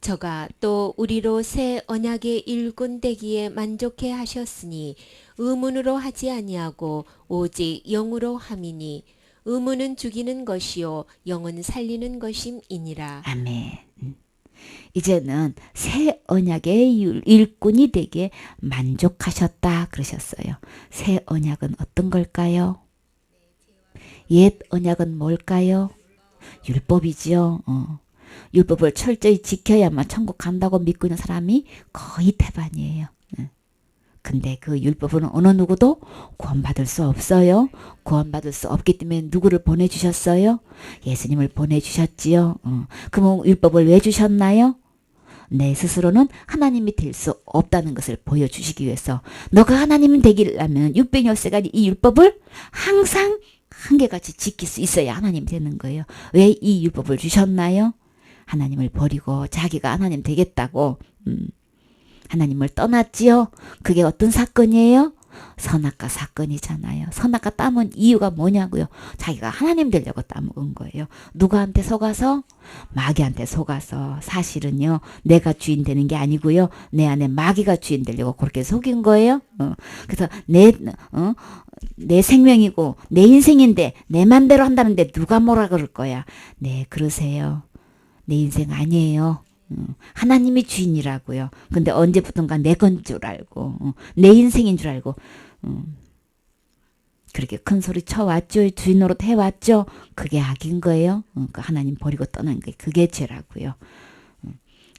저가 또 우리로 새 언약의 일꾼 되기에 만족해 하셨으니 의문으로 하지 아니하고 오직 영으로 함이니 의문은 죽이는 것이요 영은 살리는 것임이니라. 아멘. 이제는 새 언약의 일꾼이 되게 만족하셨다 그러셨어요. 새 언약은 어떤 걸까요? 옛 언약은 뭘까요? 율법이지요. 율법을 철저히 지켜야만 천국 간다고 믿고 있는 사람이 거의 태반이에요. 근데 그 율법은 어느 누구도 구원받을 수 없어요. 구원받을 수 없기 때문에 누구를 보내주셨어요? 예수님을 보내주셨지요. 그럼 율법을 왜 주셨나요? 내 스스로는 하나님이 될 수 없다는 것을 보여주시기 위해서 너가 하나님이 되기라면 600여세까지 이 율법을 항상 한결같이 지킬 수 있어야 하나님 되는 거예요. 왜 이 율법을 주셨나요? 하나님을 버리고 자기가 하나님 되겠다고 하나님을 떠났지요. 그게 어떤 사건이에요? 선악과 사건이잖아요. 선악과 따문 이유가 뭐냐고요. 자기가 하나님 되려고 따먹은 거예요. 누구한테 속아서? 마귀한테 속아서. 사실은요. 내가 주인 되는 게 아니고요. 내 안에 마귀가 주인 되려고 그렇게 속인 거예요. 그래서 내 생명이고 내 인생인데 내 맘대로 한다는데 누가 뭐라 그럴 거야. 네, 그러세요. 내 인생 아니에요. 하나님이 주인이라고요. 근데 언제부턴가 내 건 줄 알고 내 인생인 줄 알고 그렇게 큰 소리 쳐왔죠. 주인 노릇 해왔죠. 그게 악인 거예요. 그 하나님 버리고 떠난 게 그게 죄라고요.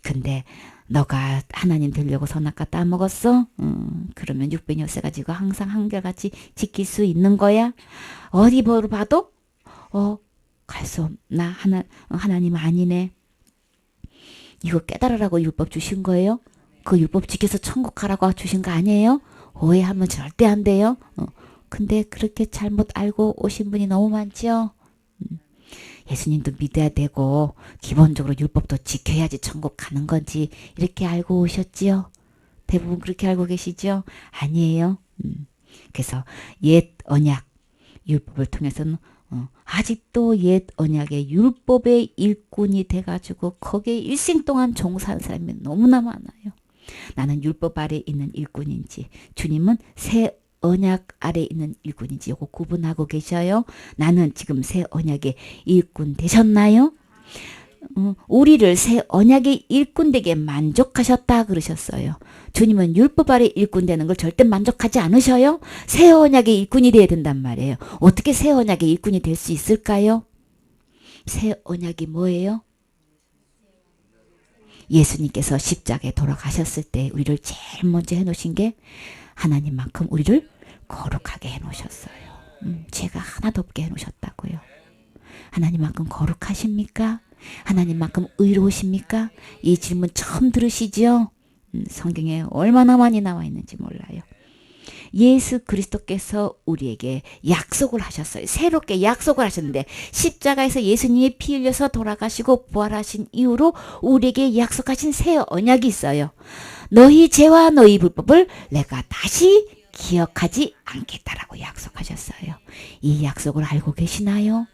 근데 너가 하나님 되려고 선악과 따먹었어? 그러면 600여세 가지고 항상 한결같이 지킬 수 있는 거야? 어디 봐도 갈 수 없나? 하나님 아니네. 이거 깨달으라고 율법 주신 거예요? 그 율법 지켜서 천국 가라고 주신 거 아니에요? 오해하면 절대 안 돼요. 근데 그렇게 잘못 알고 오신 분이 너무 많죠. 예수님도 믿어야 되고 기본적으로 율법도 지켜야지 천국 가는 건지 이렇게 알고 오셨지요? 대부분 그렇게 알고 계시죠? 아니에요. 그래서 옛 언약 율법을 통해서는 아직도 옛 언약의 율법의 일꾼이 돼가지고 거기에 일생 동안 종사한 사람이 너무나 많아요. 나는 율법 아래 있는 일꾼인지 주님은 새 언약 아래 있는 일꾼인지 이거 구분하고 계셔요. 나는 지금 새 언약의 일꾼 되셨나요? 우리를 새 언약의 일꾼 되게 만족하셨다 그러셨어요. 주님은 율법 아래 일꾼 되는 걸 절대 만족하지 않으셔요. 새 언약의 일꾼이 돼야 된단 말이에요. 어떻게 새 언약의 일꾼이 될 수 있을까요? 새 언약이 뭐예요? 예수님께서 십자가에 돌아가셨을 때 우리를 제일 먼저 해놓으신 게 하나님만큼 우리를 거룩하게 해놓으셨어요. 죄가 하나도 없게 해놓으셨다고요. 하나님만큼 거룩하십니까? 하나님만큼 의로우십니까? 이 질문 처음 들으시죠? 성경에 얼마나 많이 나와 있는지 몰라요. 예수 그리스도께서 우리에게 약속을 하셨어요. 새롭게 약속을 하셨는데 십자가에서 예수님이 피 흘려서 돌아가시고 부활하신 이후로 우리에게 약속하신 새 언약이 있어요. 너희 죄와 너희 불법을 내가 다시 기억하지 않겠다라고 약속하셨어요. 이 약속을 알고 계시나요?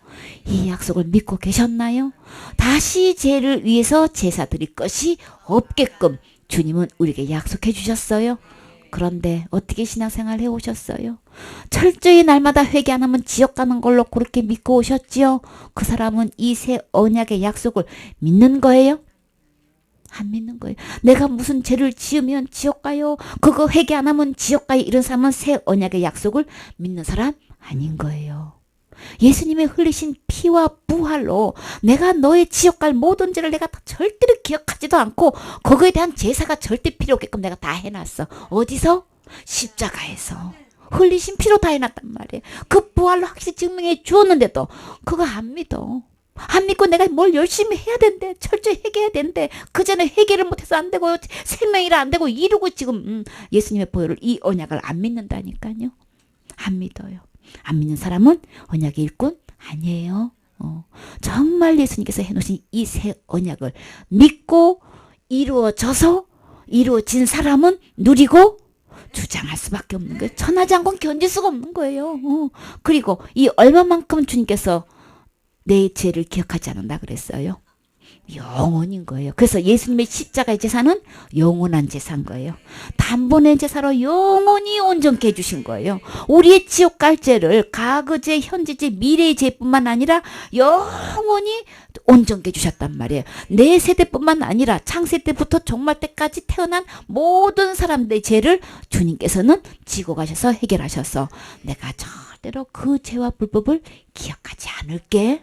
이 약속을 믿고 계셨나요? 다시 죄를 위해서 제사 드릴 것이 없게끔 주님은 우리에게 약속해 주셨어요. 그런데 어떻게 신앙생활 해오셨어요? 철저히 날마다 회개 안 하면 지옥 가는 걸로 그렇게 믿고 오셨지요? 그 사람은 이 새 언약의 약속을 믿는 거예요? 안 믿는 거예요. 내가 무슨 죄를 지으면 지옥 가요. 그거 회개 안 하면 지옥 가요. 이런 사람은 새 언약의 약속을 믿는 사람 아닌 거예요. 예수님의 흘리신 피와 부활로 내가 너의 지옥 갈 모든 죄를 내가 다 절대로 기억하지도 않고 거기에 대한 제사가 절대 필요 없게끔 내가 다 해놨어. 어디서? 십자가에서. 흘리신 피로 다 해놨단 말이에요. 그 부활로 확실히 증명해 주었는데도 그거 안 믿어. 안 믿고 내가 뭘 열심히 해야 된대. 철저히 회개해야 된대. 그 전에 회개를 못해서 안 되고 생명이라 안 되고 이러고 지금 예수님의 보혈을 이 언약을 안 믿는다니까요. 안 믿어요. 안 믿는 사람은 언약의 일꾼 아니에요. 정말 예수님께서 해놓으신 이 새 언약을 믿고 이루어진 사람은 누리고 주장할 수밖에 없는 거예요. 천하지 않고는 견딜 수가 없는 거예요. 그리고 이 얼마만큼 주님께서 내 죄를 기억하지 않는다 그랬어요. 영원인 거예요. 그래서 예수님의 십자가의 제사는 영원한 제사인 거예요. 단번에 제사로 영원히 온전케 해주신 거예요. 우리의 지옥 갈 죄를 과거죄, 현재죄, 미래의 죄뿐만 아니라 영원히 온전케 해주셨단 말이에요. 내 세대뿐만 아니라 창세 때부터 종말 때까지 태어난 모든 사람들의 죄를 주님께서는 지고 가셔서 해결하셔서 내가 절대로 그 죄와 불법을 기억하지 않을게.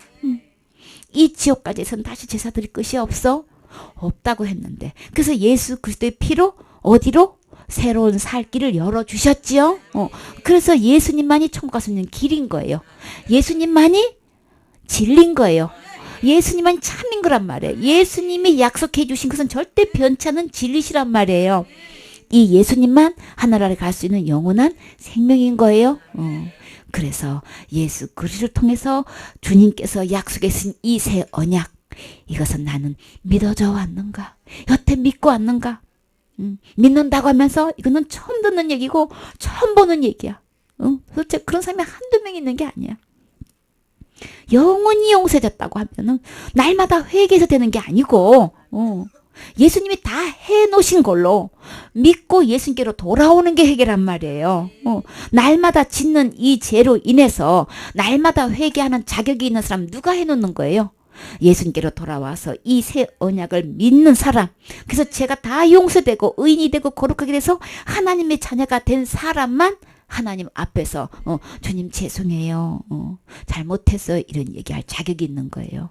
이 지옥까지선 다시 제사 드릴 것이 없다고 했는데, 그래서 예수 그리스도의 피로 어디로? 새로운 살 길을 열어주셨지요. 그래서 예수님만이 천국 갈 수 있는 길인 거예요. 예수님만이 진리인 거예요. 예수님만이 참인 거란 말이에요. 예수님이 약속해 주신 것은 절대 변찮은 진리시란 말이에요. 이 예수님만 하늘나라에 갈 수 있는 영원한 생명인 거예요. 그래서 예수 그리스도를 통해서 주님께서 약속하신 이 새 언약, 이것은 나는 믿어져 왔는가? 여태 믿고 왔는가? 믿는다고 하면서 이거는 처음 듣는 얘기고 처음 보는 얘기야. 도대체 그런 사람이 한두 명 있는 게 아니야. 영원히 용서해졌다고 하면은 날마다 회개해서 되는 게 아니고 예수님이 다 해놓으신 걸로 믿고 예수님께로 돌아오는 게 회개란 말이에요. 날마다 짓는 이 죄로 인해서 날마다 회개하는 자격이 있는 사람 누가 해놓는 거예요? 예수님께로 돌아와서 이 새 언약을 믿는 사람. 그래서 죄가 다 용서되고 의인이 되고 거룩하게 돼서 하나님의 자녀가 된 사람만 하나님 앞에서 주님 죄송해요. 잘못했어요. 이런 얘기할 자격이 있는 거예요.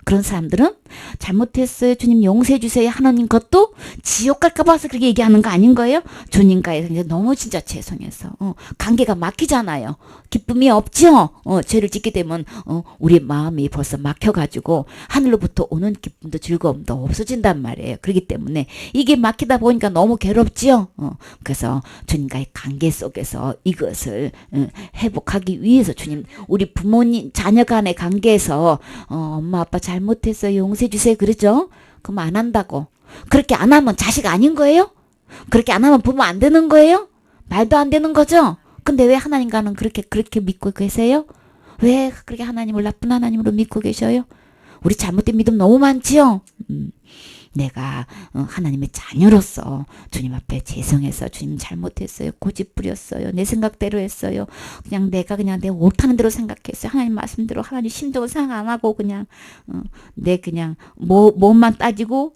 그런 사람들은 잘못했어요. 주님 용서해 주세요. 하나님 것도 지옥 갈까 봐서 그렇게 얘기하는 거 아닌 거예요? 주님과의 너무 진짜 죄송해서 관계가 막히잖아요. 기쁨이 없죠. 죄를 짓게 되면 우리 마음이 벌써 막혀가지고 하늘로부터 오는 기쁨도 즐거움도 없어진단 말이에요. 그렇기 때문에 이게 막히다 보니까 너무 괴롭죠. 그래서 주님과의 관계 속에서 이것을 회복하기 위해서 주님, 우리 부모님 자녀 간의 관계에서 엄마 아빠 잘못했어요. 용서해 주세요. 그러죠? 그럼 안 한다고. 그렇게 안 하면 자식 아닌 거예요? 그렇게 안 하면 부모 안 되는 거예요? 말도 안 되는 거죠? 근데 왜 하나님과는 그렇게 믿고 계세요? 왜 그렇게 하나님을 나쁜 하나님으로 믿고 계셔요? 우리 잘못된 믿음 너무 많지요? 내가 하나님의 자녀로서 주님 앞에 죄송해서 주님 잘못했어요. 고집 부렸어요. 내 생각대로 했어요. 그냥 내가 옳다는 대로 생각했어요. 하나님 말씀대로 하나님 심정을 생각 안 하고 그냥 내 그냥 몸만 따지고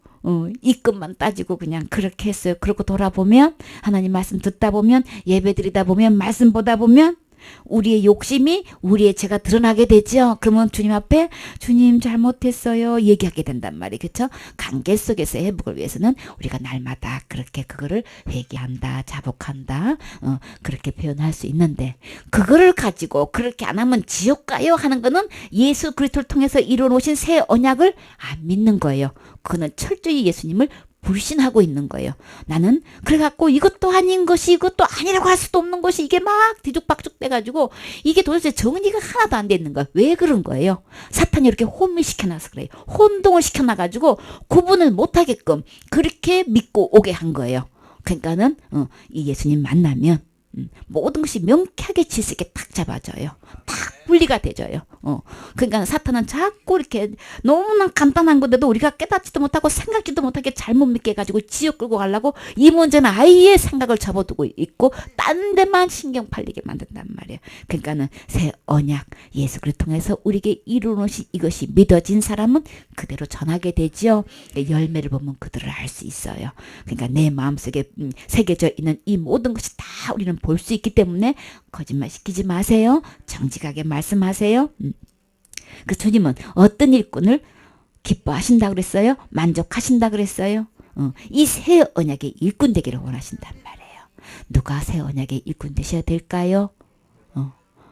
이끝만 따지고 그냥 그렇게 했어요. 그러고 돌아보면 하나님 말씀 듣다 보면 예배 드리다 보면 말씀 보다 보면 우리의 욕심이 우리의 죄가 드러나게 되죠. 그러면 주님 앞에 주님 잘못했어요 얘기하게 된단 말이에요. 그렇죠? 관계 속에서 회복을 위해서는 우리가 날마다 그렇게 그거를 회개한다, 자복한다, 그렇게 표현할 수 있는데, 그거를 가지고 그렇게 안 하면 지옥 가요 하는 거는 예수 그리스도를 통해서 이루어놓으신 새 언약을 안 믿는 거예요. 그거는 철저히 예수님을 불신하고 있는 거예요. 나는 그래갖고 이것도 아닌 것이 이것도 아니라고 할 수도 없는 것이 이게 막 뒤죽박죽 돼가지고 이게 도대체 정리가 하나도 안 되는 거야. 왜 그런 거예요? 사탄이 이렇게 혼미시켜놔서 그래요. 혼동을 시켜놔가지고 구분을 못하게끔 그렇게 믿고 오게 한 거예요. 그러니까는 이 예수님 만나면 모든 것이 명쾌하게 질서 있게 딱 잡아져요. 딱 분리가 되져요. 그러니까 사탄은 자꾸 이렇게 너무나 간단한 건데도 우리가 깨닫지도 못하고 생각지도 못하게 잘못 믿게 해가지고 지옥 끌고 가려고 이 문제는 아예 생각을 접어두고 있고 딴 데만 신경 팔리게 만든단 말이에요. 그러니까는 새 언약 예수 그리스도를 통해서 우리에게 이루어놓으신 이것이 믿어진 사람은 그대로 전하게 되죠. 열매를 보면 그들을 알 수 있어요. 그러니까 내 마음속에 새겨져 있는 이 모든 것이 다 우리는 볼 수 있기 때문에 거짓말 시키지 마세요. 정직하게 말씀하세요. 그 주님은 어떤 일꾼을 기뻐하신다 그랬어요? 만족하신다 그랬어요? 이 새 언약의 일꾼 되기를 원하신단 말이에요. 누가 새 언약의 일꾼 되셔야 될까요?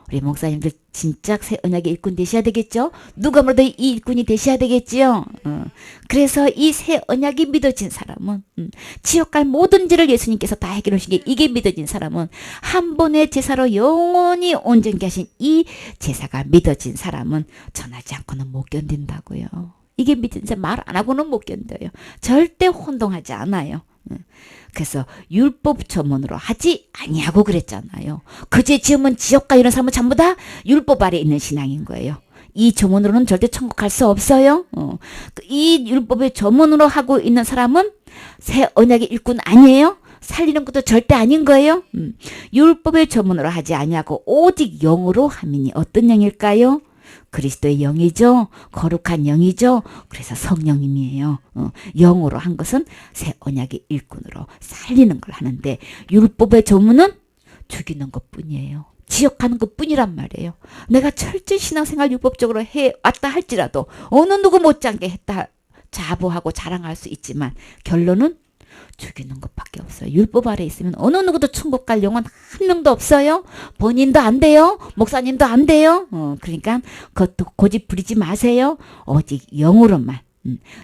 우리 목사님들 진짜 새 언약의 일꾼 되셔야 되겠죠? 누가 뭐래도 이 일꾼이 되셔야 되겠지요? 그래서 이 새 언약이 믿어진 사람은 지옥 갈 모든 죄를 예수님께서 다 해결하신 게 이게 믿어진 사람은 한 번의 제사로 영원히 온전케 하신 이 제사가 믿어진 사람은 전하지 않고는 못 견딘다고요. 이게 믿은 자 말 안 하고는 못 견뎌요. 절대 혼동하지 않아요. 그래서 율법 조문으로 하지 아니하고 그랬잖아요. 그죄 지으면 지옥 가 이런 사람은 전부 다 율법 아래 있는 신앙인 거예요. 이 조문으로는 절대 천국 갈 수 없어요. 이 율법의 조문으로 하고 있는 사람은 새 언약의 일꾼 아니에요. 살리는 것도 절대 아닌 거예요. 율법의 조문으로 하지 아니하고 오직 영으로 함이니 어떤 영일까요? 그리스도의 영이죠. 거룩한 영이죠. 그래서 성령님이에요. 영으로 한 것은 새 언약의 일꾼으로 살리는 걸 하는데 율법의 조문은 죽이는 것뿐이에요. 지옥하는 것뿐이란 말이에요. 내가 철저히 신앙생활 율법적으로 해왔다 할지라도 어느 누구 못지않게 했다 자부하고 자랑할 수 있지만 결론은 죽이는 것밖에 없어요. 율법 아래 있으면 어느 누구도 천국 갈 영혼 한 명도 없어요. 본인도 안 돼요. 목사님도 안 돼요. 그러니까 그것도 고집 부리지 마세요. 오직 영으로만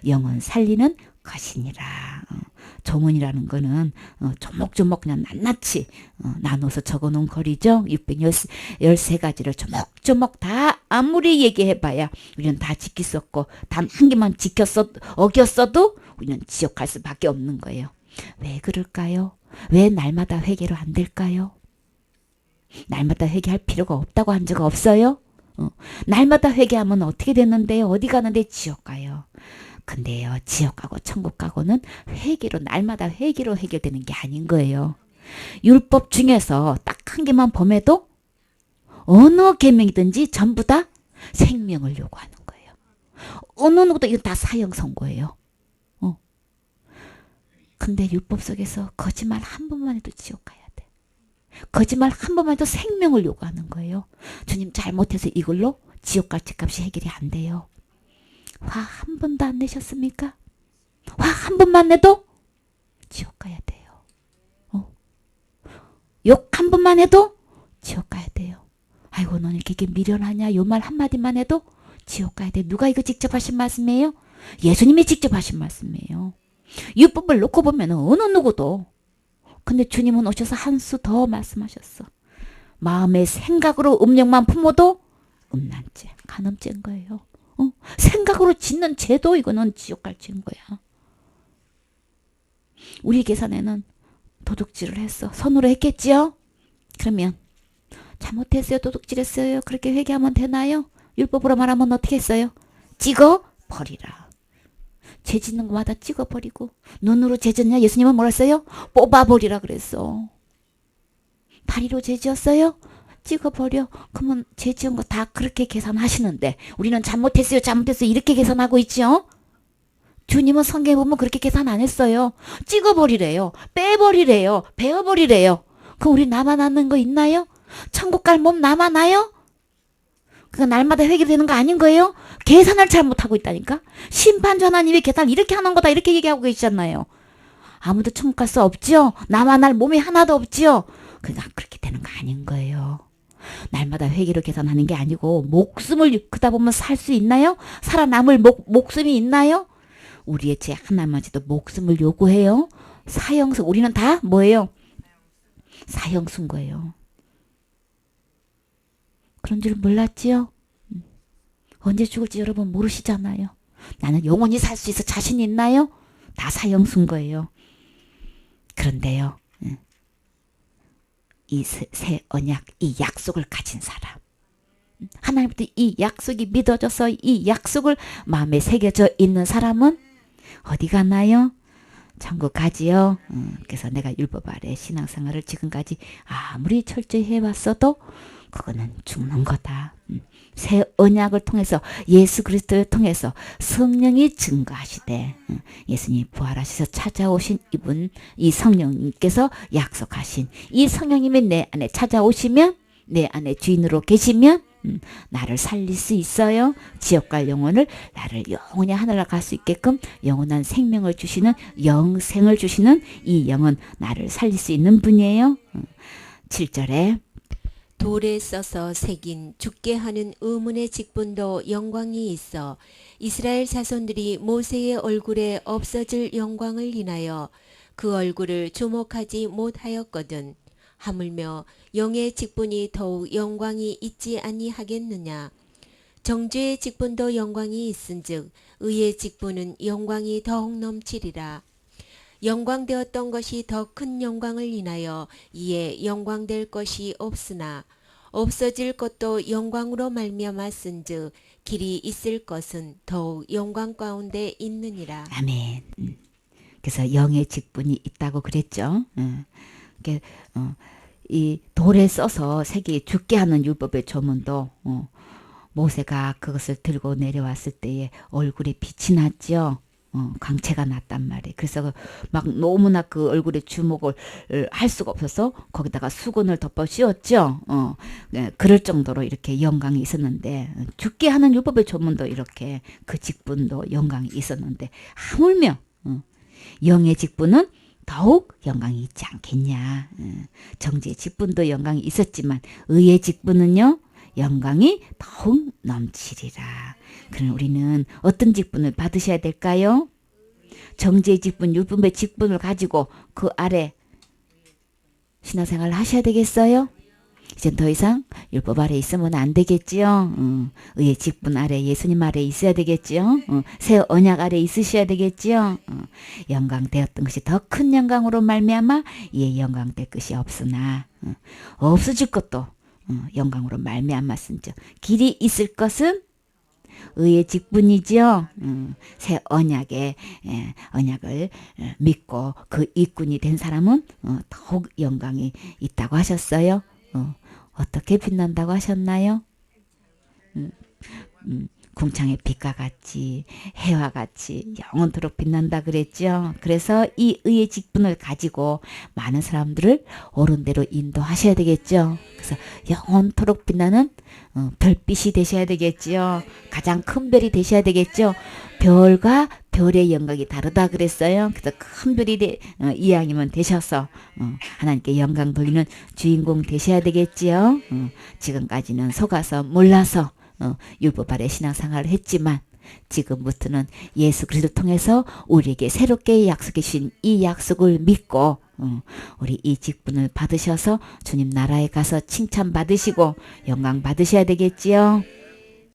영혼 살리는 것이니라. 조문이라는 거는 조목조목 그냥 낱낱이 나눠서 적어놓은 글이죠. 613가지를 조목조목 다 아무리 얘기해봐야 우리는 다 지킬 수 없고 단 한 개만 어겼어도 우리는 지옥 갈 수밖에 없는 거예요. 왜 그럴까요? 왜 날마다 회개로 안 될까요? 날마다 회개할 필요가 없다고 한 적 없어요? 날마다 회개하면 어떻게 되는데요? 어디 가는데? 지옥 가요. 근데요, 지옥 가고 천국 가고는 회개로, 날마다 회개로 해결되는 게 아닌 거예요. 율법 중에서 딱 한 개만 범해도 어느 계명이든지 전부 다 생명을 요구하는 거예요. 어느 누구도 이건 다 사형 선고예요. 근데 율법 속에서 거짓말 한 번만 해도 지옥 가야 돼. 거짓말 한 번만 해도 생명을 요구하는 거예요. 주님 잘못해서 이걸로 지옥 갈 죄값이 해결이 안 돼요. 화 한 번도 안 내셨습니까? 화 한 번만 내도 지옥 가야 돼요. 욕 한 번만 해도 지옥 가야 돼요. 아이고 너는 이렇게 미련하냐 요 말 한마디만 해도 지옥 가야 돼. 누가 이거 직접 하신 말씀이에요? 예수님이 직접 하신 말씀이에요. 율법을 놓고 보면 어느 누구도 근데 주님은 오셔서 한 수 더 말씀하셨어. 마음의 생각으로 음력만 품어도 음란죄, 간음죄인 거예요. 생각으로 짓는 죄도 이거는 지옥 갈 죄인 거야. 우리 계산에는 도둑질을 했어. 손으로 했겠지요? 그러면 잘못했어요. 도둑질했어요. 그렇게 회개하면 되나요? 율법으로 말하면 어떻게 했어요? 찍어 버리라. 죄 짓는 것마다 찍어버리고 눈으로 죄 짓냐? 예수님은 뭐라 했어요? 뽑아버리라 그랬어. 다리로 죄 지었어요? 찍어버려. 그러면 죄 지은 거 다 그렇게 계산하시는데 우리는 잘못했어요. 잘못했어요. 이렇게 계산하고 있죠. 주님은 성경에 보면 그렇게 계산 안 했어요. 찍어버리래요. 빼버리래요. 베어버리래요. 그럼 우리 남아나는 거 있나요? 천국 갈 몸 남아나요? 그거 날마다 회개되는 거 아닌 거예요? 계산을 잘못하고 있다니까? 심판주 하나님이 계산을 이렇게 하는 거다 이렇게 얘기하고 계시잖아요. 아무도 천국 갈 수 없지요? 남아날 몸이 하나도 없지요? 그러니까 그렇게 되는 거 아닌 거예요. 날마다 회개로 계산하는 게 아니고 목숨을 그다 보면 살 수 있나요? 살아남을 목숨이 있나요? 우리의 죄 하나마저도 목숨을 요구해요. 사형수 우리는 다 뭐예요? 사형수인 거예요. 그런 줄 몰랐지요? 언제 죽을지 여러분 모르시잖아요. 나는 영원히 살 수 있어 자신 있나요? 다 사형수인 거예요. 그런데요. 이 새 언약, 이 약속을 가진 사람. 하나님부터 이 약속이 믿어져서 이 약속을 마음에 새겨져 있는 사람은 어디 가나요? 천국 가지요. 그래서 내가 율법 아래 신앙생활을 지금까지 아무리 철저히 해왔어도 그거는 죽는 거다. 새 언약을 통해서 예수 그리스도를 통해서 성령이 증거하시되 예수님이 부활하셔서 찾아오신 이분 이 성령님께서 약속하신 이 성령님이 내 안에 찾아오시면 내 안에 주인으로 계시면 나를 살릴 수 있어요. 지옥 갈 영혼을 나를 영원히 하늘나라 갈 수 있게끔 영원한 생명을 주시는 영생을 주시는 이 영은 나를 살릴 수 있는 분이에요. 7절에 돌에 써서 새긴 죽게 하는 의문의 직분도 영광이 있어 이스라엘 자손들이 모세의 얼굴에 없어질 영광을 인하여 그 얼굴을 주목하지 못하였거든. 하물며 영의 직분이 더욱 영광이 있지 아니하겠느냐. 정죄의 직분도 영광이 있은즉 의의 직분은 영광이 더욱 넘치리라. 영광되었던 것이 더 큰 영광을 인하여 이에 영광될 것이 없으나 없어질 것도 영광으로 말미암았은즉 길이 있을 것은 더욱 영광 가운데 있느니라. 아멘. 그래서 영의 직분이 있다고 그랬죠. 이 돌에 써서 새기 죽게 하는 율법의 조문도 모세가 그것을 들고 내려왔을 때에 얼굴에 빛이 났죠. 광채가 났단 말이에요. 그래서 막 너무나 그 얼굴에 주목을 할 수가 없어서 거기다가 수건을 덮어 씌웠죠. 그럴 정도로 이렇게 영광이 있었는데 죽게 하는 율법의 조문도 이렇게 그 직분도 영광이 있었는데 하물며 영의 직분은 더욱 영광이 있지 않겠냐. 정죄의 직분도 영광이 있었지만 의의 직분은요 영광이 더욱 넘치리라. 그럼 우리는 어떤 직분을 받으셔야 될까요? 정죄의 직분, 율법의 직분을 가지고 그 아래 신앙생활을 하셔야 되겠어요? 이제 더 이상 율법 아래 있으면 안 되겠지요. 의의 직분 아래, 예수님 아래 있어야 되겠지요. 새 언약 아래 있으셔야 되겠지요. 영광 되었던 것이 더 큰 영광으로 말미암아 이에 영광 될 것이 없으나 없어질 것도 영광으로 말미암았은즉 길이 있을 것은 의의 직분이지요. 새 언약의 언약을 믿고 그 일꾼이 된 사람은 더욱 영광이 있다고 하셨어요. 어떻게 빛난다고 하셨나요? 궁창의 빛과 같이 해와 같이 영원토록 빛난다 그랬죠. 그래서 이 의의 직분을 가지고 많은 사람들을 옳은 대로 인도하셔야 되겠죠. 그래서 영원토록 빛나는 별빛이 되셔야 되겠죠. 가장 큰 별이 되셔야 되겠죠. 별과 별의 영광이 다르다 그랬어요. 그래서 큰 별이 이왕이면 되셔서 하나님께 영광 돌리는 주인공 되셔야 되겠지요. 지금까지는 속아서 몰라서 율법 아래 신앙생활을 했지만 지금부터는 예수 그리스도를 통해서 우리에게 새롭게 약속해 주신 이 약속을 믿고 우리 이 직분을 받으셔서 주님 나라에 가서 칭찬 받으시고 영광 받으셔야 되겠지요.